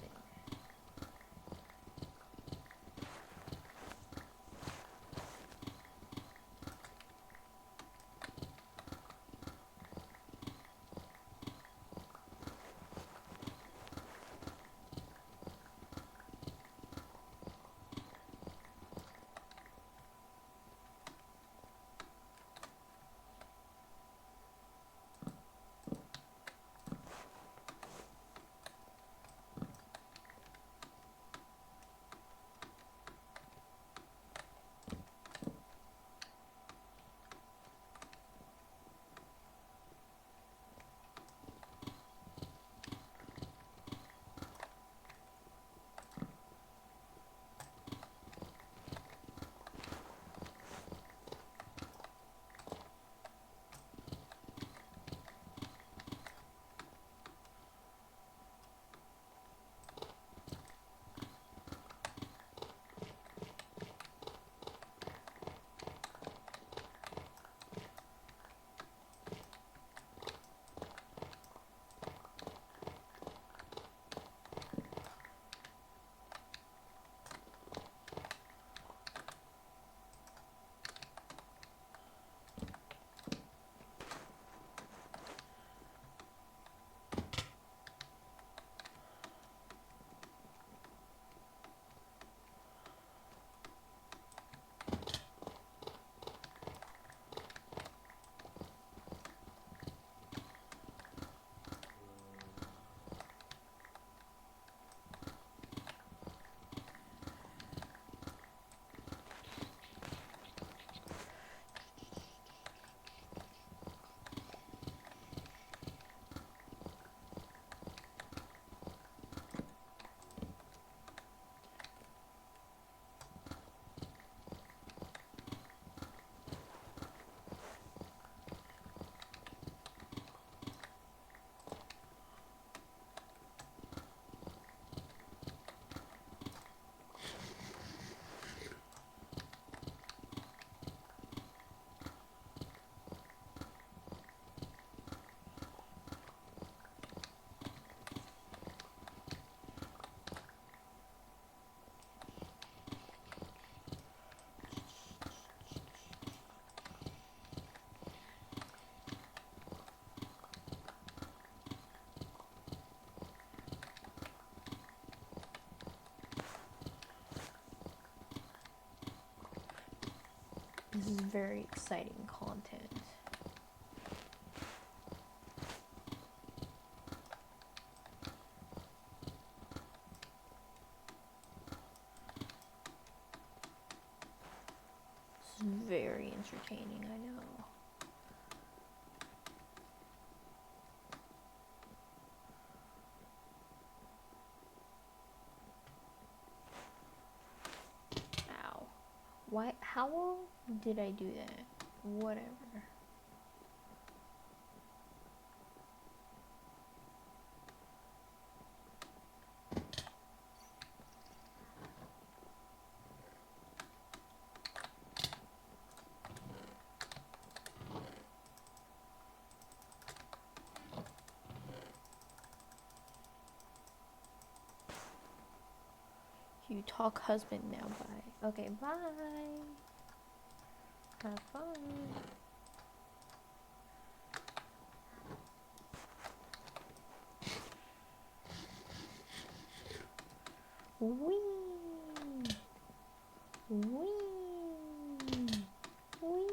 This is very exciting content. This is very entertaining, I know. Ow. Why? How did I do that? Whatever. You talk husband now, bye. Okay, bye. Have fun. Wee. Wee. Wee.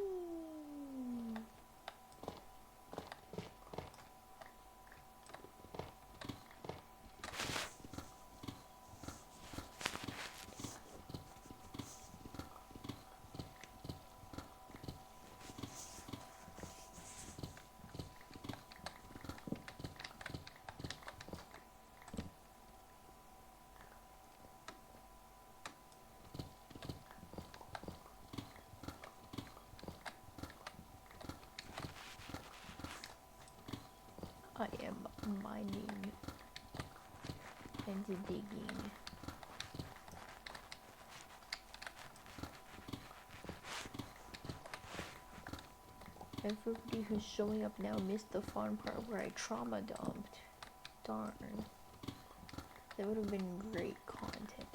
I am mining and digging. Everybody who's showing up now missed the fun part where I trauma dumped. Darn. That would have been great content.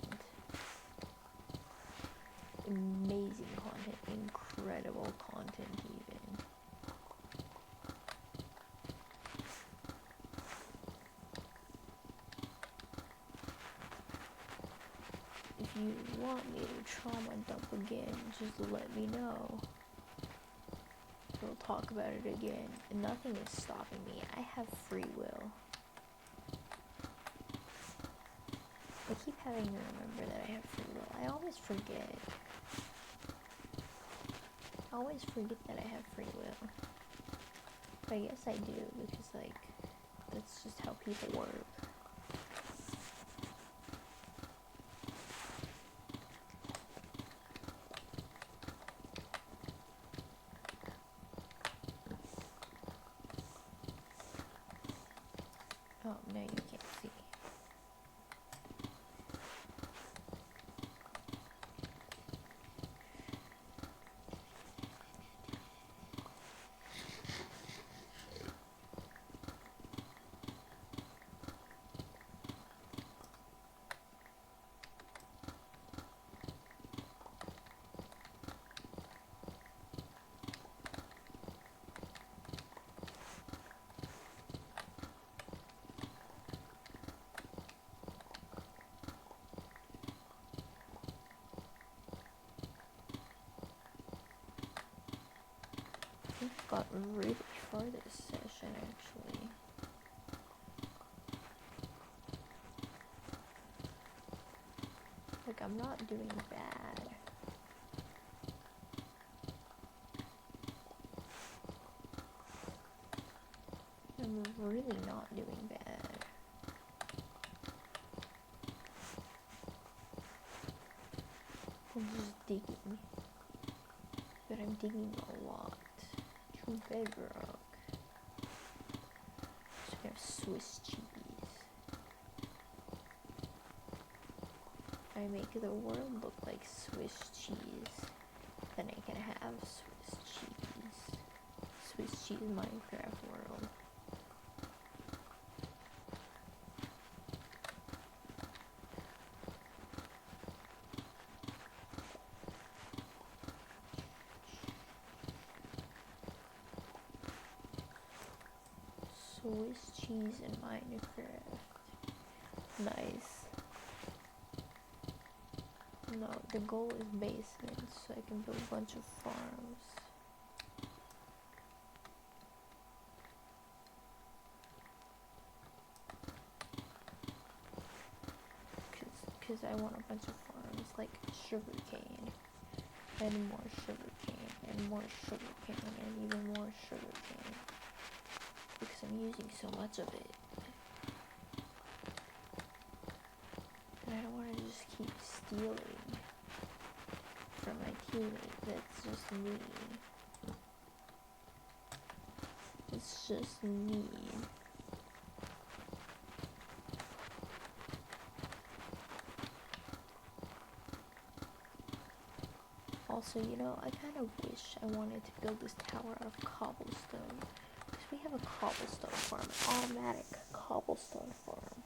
Amazing content. Incredible content even. If you want me to trauma dump again, just let me know. We'll talk about it again. And nothing is stopping me. I have free will. I keep having to remember that I have free will. I always forget. I always forget that I have free will. But I guess I do, because, like, that's just how people work. Oh, no, you can't see. I've gotten really far this session, actually. Like, I'm not doing bad. I'm really not doing bad. I'm just digging. But I'm digging a lot. True bedrock. So we have Swiss cheese. If I make the world look like Swiss cheese, then I can have Swiss cheese. Swiss cheese Minecraft world. Swiss cheese in Minecraft. Nice. No, the goal is basements, so I can build a bunch of farms. Because I want a bunch of farms, like sugarcane, and more sugarcane, and more sugarcane, and even more sugarcane. Because I'm using so much of it. And I don't want to just keep stealing from my teammate. That's just mean. It's just mean. Also, you know, I kind of wish I wanted to build this tower out of cobblestone. Because we have a cobblestone farm, an automatic cobblestone farm.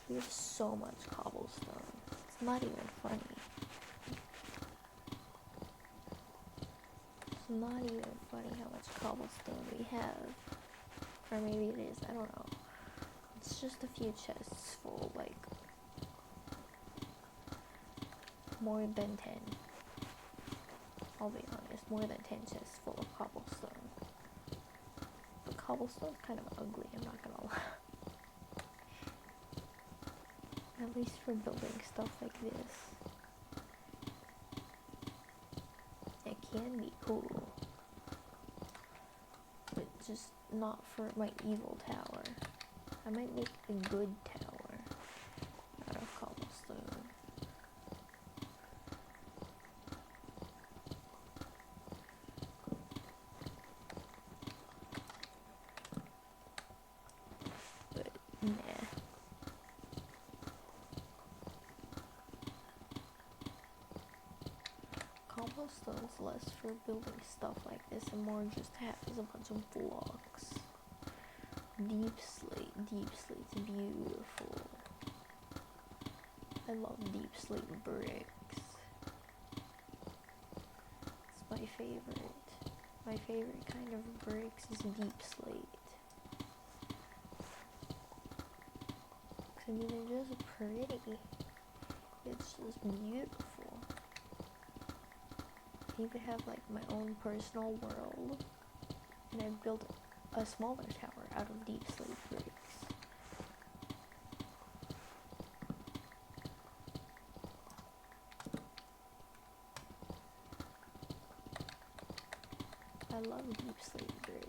We have so much cobblestone. It's not even funny. It's not even funny how much cobblestone we have. Or maybe it is, I don't know. It's just a few chests full, like, more than 10. I'll be honest, more than 10 chests full of cobblestone. But cobblestone's kind of ugly, I'm not gonna lie. At least for building stuff like this. It can be cool. But just not for my evil tower. I might make a good tower out of cobblestone. But nah. Cobblestone's less for building stuff like this and more just has a bunch of blocks. Deep slate's beautiful. I love deep slate bricks. It's my favorite. My favorite kind of bricks is deep slate. I mean, they're just pretty. It's just beautiful. I even have like my own personal world, and I've built a smaller tower out of deep slate bricks. I love deep slate bricks.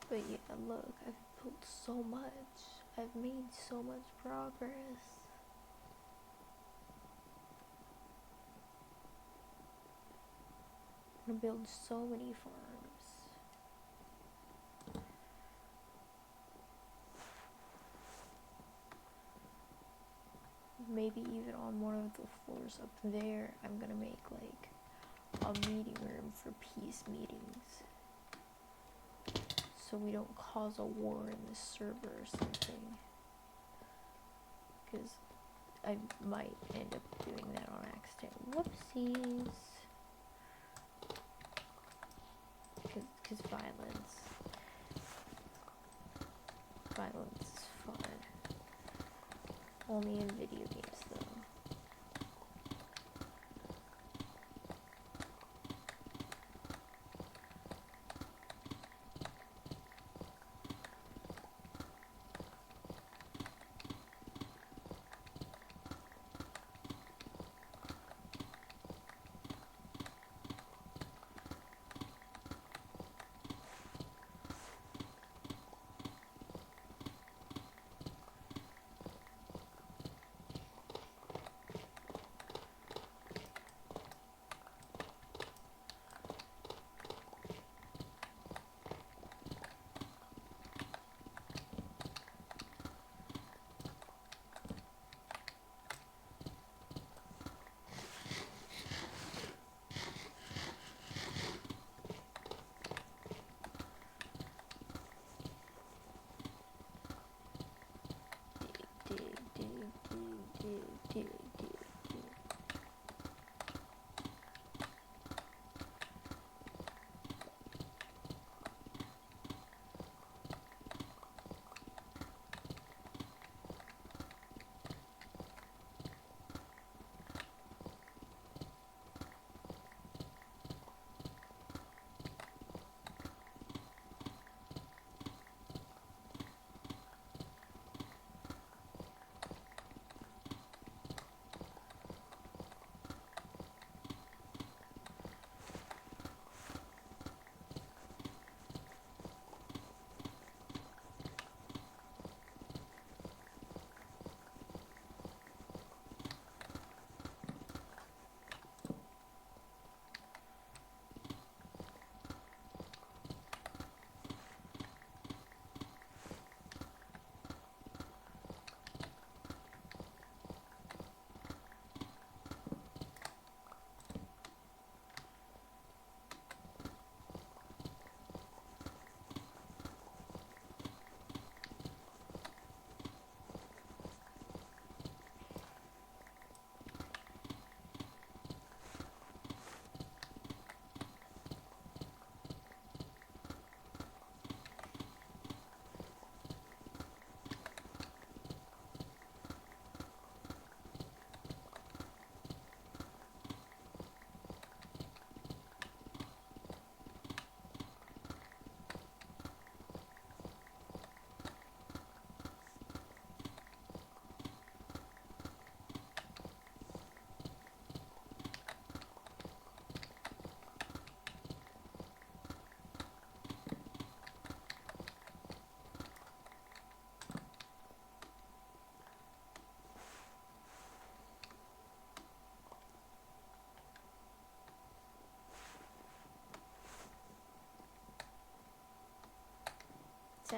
But yeah, look, I've built so much. I've made so much progress. I'm gonna build so many farms. Maybe even on one of the floors up there, I'm gonna make like a meeting room for peace meetings. So we don't cause a war in the server or something. Because I might end up doing that on accident. Whoopsies. Because violence is fun. Only in video games though.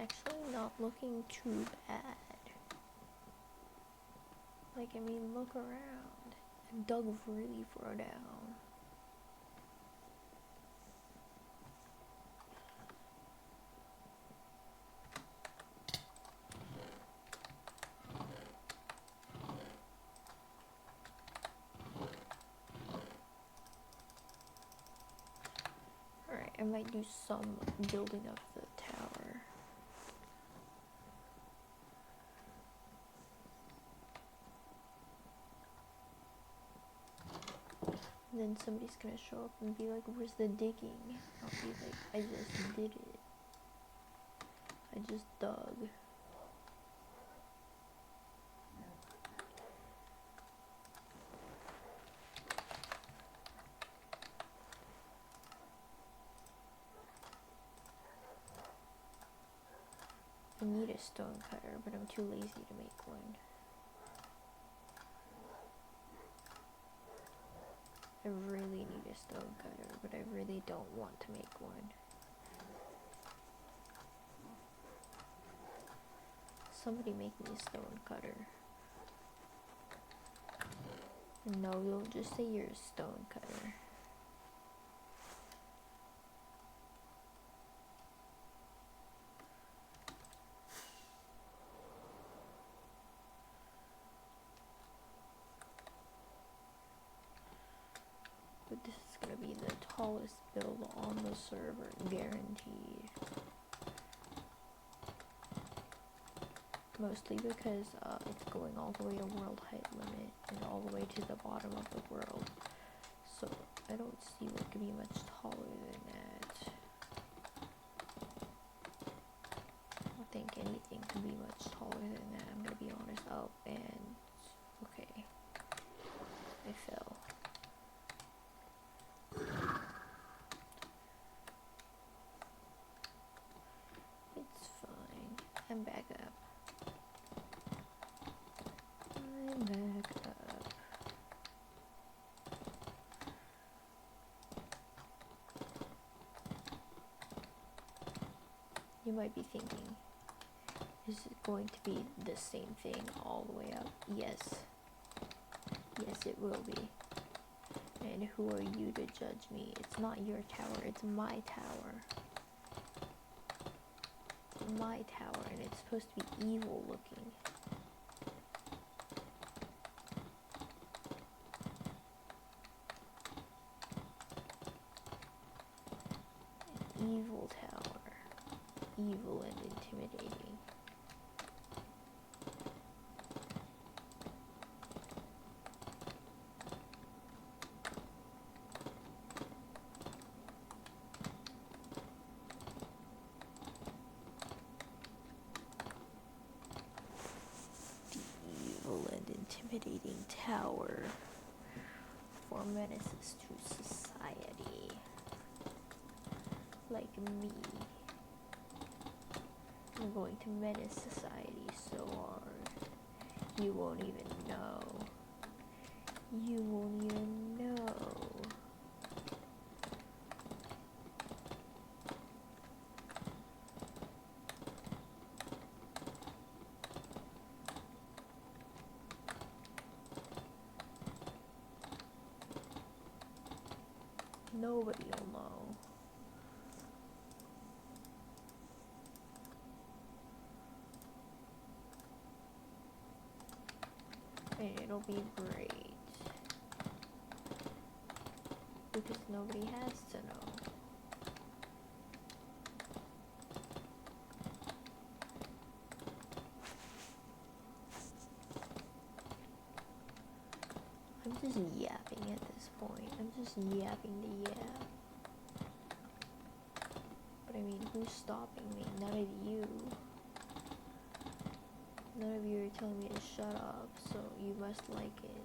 actually not looking too bad. Like, I mean, look around. I dug really far down. Alright, I might do some building of the tower. And then somebody's gonna show up and be like, where's the digging? I'll be like, I just did it. I just dug. I need a stone cutter, but I'm too lazy to make one. I really need a stone cutter, but I really don't want to make one. Somebody make me a stone cutter. No, don't just say you're a stone cutter. But this is gonna be the tallest build on the server, guaranteed. Mostly because it's going all the way to world height limit and all the way to the bottom of the world. So I don't see what could be much taller than that. I don't think anything could be much taller than that, I'm gonna be honest. Oh, and okay. I fell. It's fine. I'm back up. I'm back up. You might be thinking, is it going to be the same thing all the way up? Yes. Yes, it will be. And who are you to judge me? It's not your tower, it's my tower. It's my tower, and it's supposed to be evil looking. An evil tower. Evil and intimidating. Intimidating tower for menaces to society like me. I'm going to menace society so hard you won't even know. You won't even know. Nobody will know. And it'll be great. Because nobody has to know. I'm just yapping at this point. I'm just yapping to yap. But I mean, who's stopping me? None of you. None of you are telling me to shut up, so you must like it.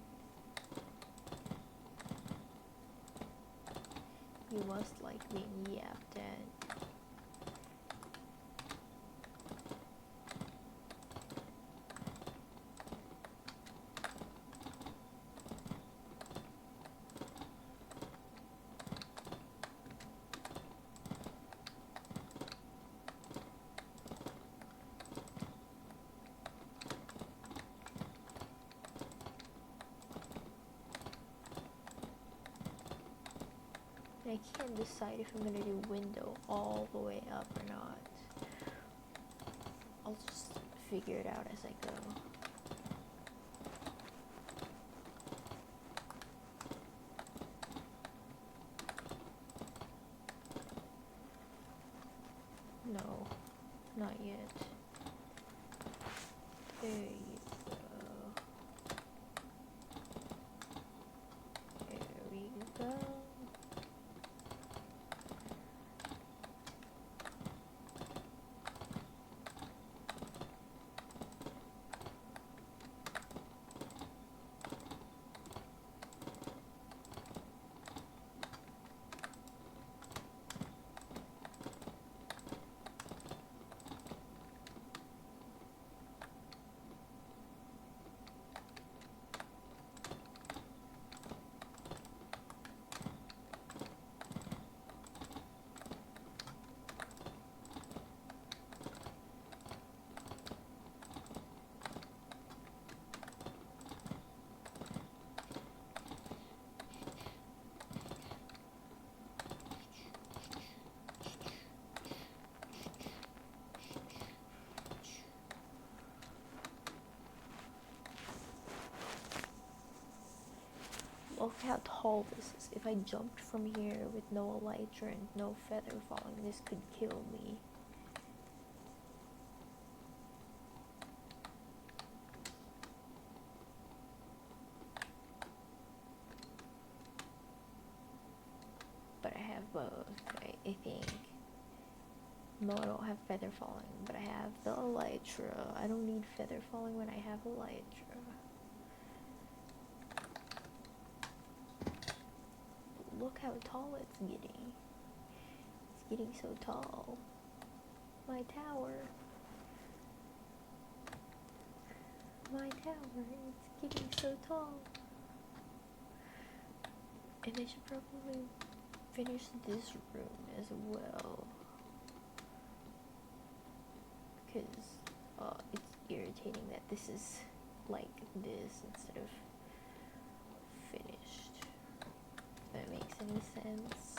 You must like being yapped at. I can't decide if I'm gonna do window all the way up or not. I'll just figure it out as I go. No, not yet. There you go. There we go. Look how tall this is. If I jumped from here with no elytra and no feather falling, this could kill me. But I have both, I think. No, I don't have feather falling, but I have the elytra. I don't need feather falling when I have elytra. Look how tall it's getting. It's getting so tall. My tower. My tower. It's getting so tall. And I should probably finish this room as well. Because it's irritating that this is like this instead of finished. If that makes any sense.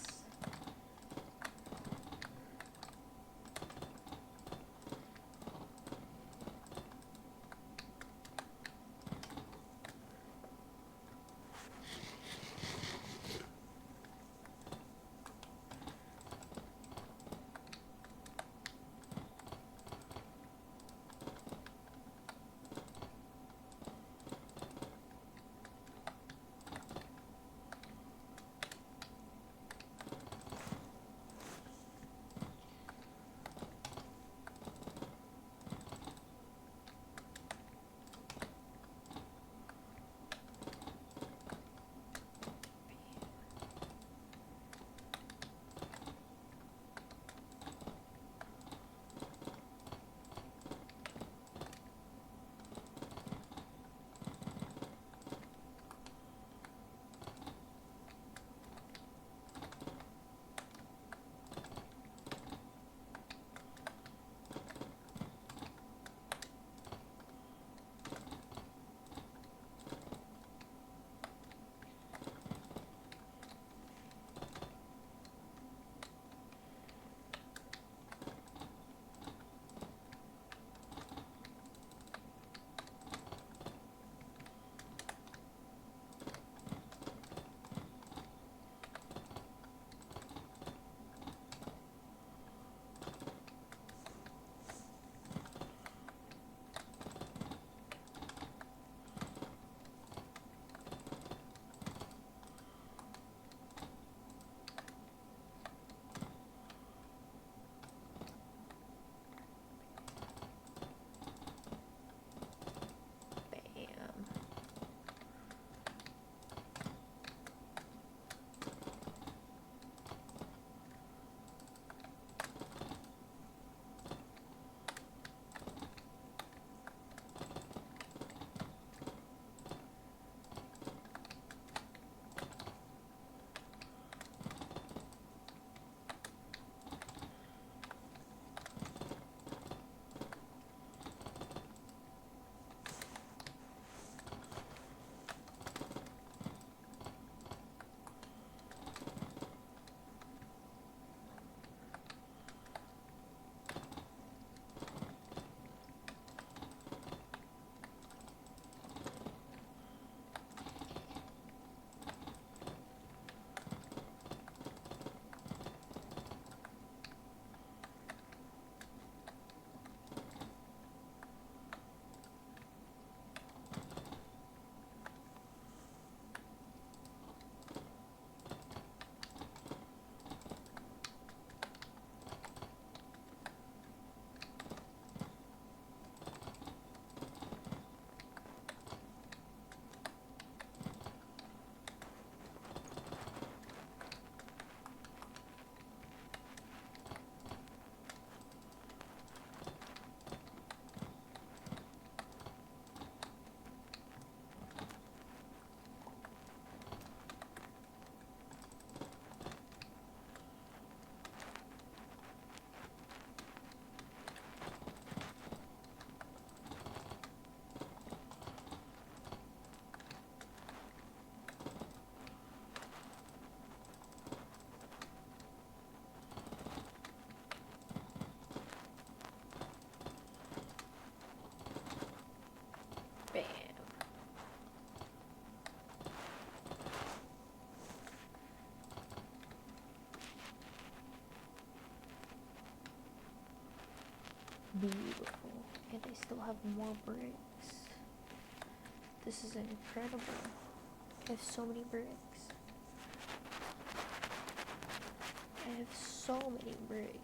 beautiful. And I still have more bricks. This is incredible. I have so many bricks. I have so many bricks.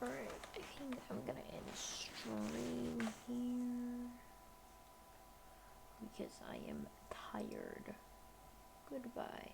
Alright, I think I'm gonna end stream here because I am tired. Goodbye.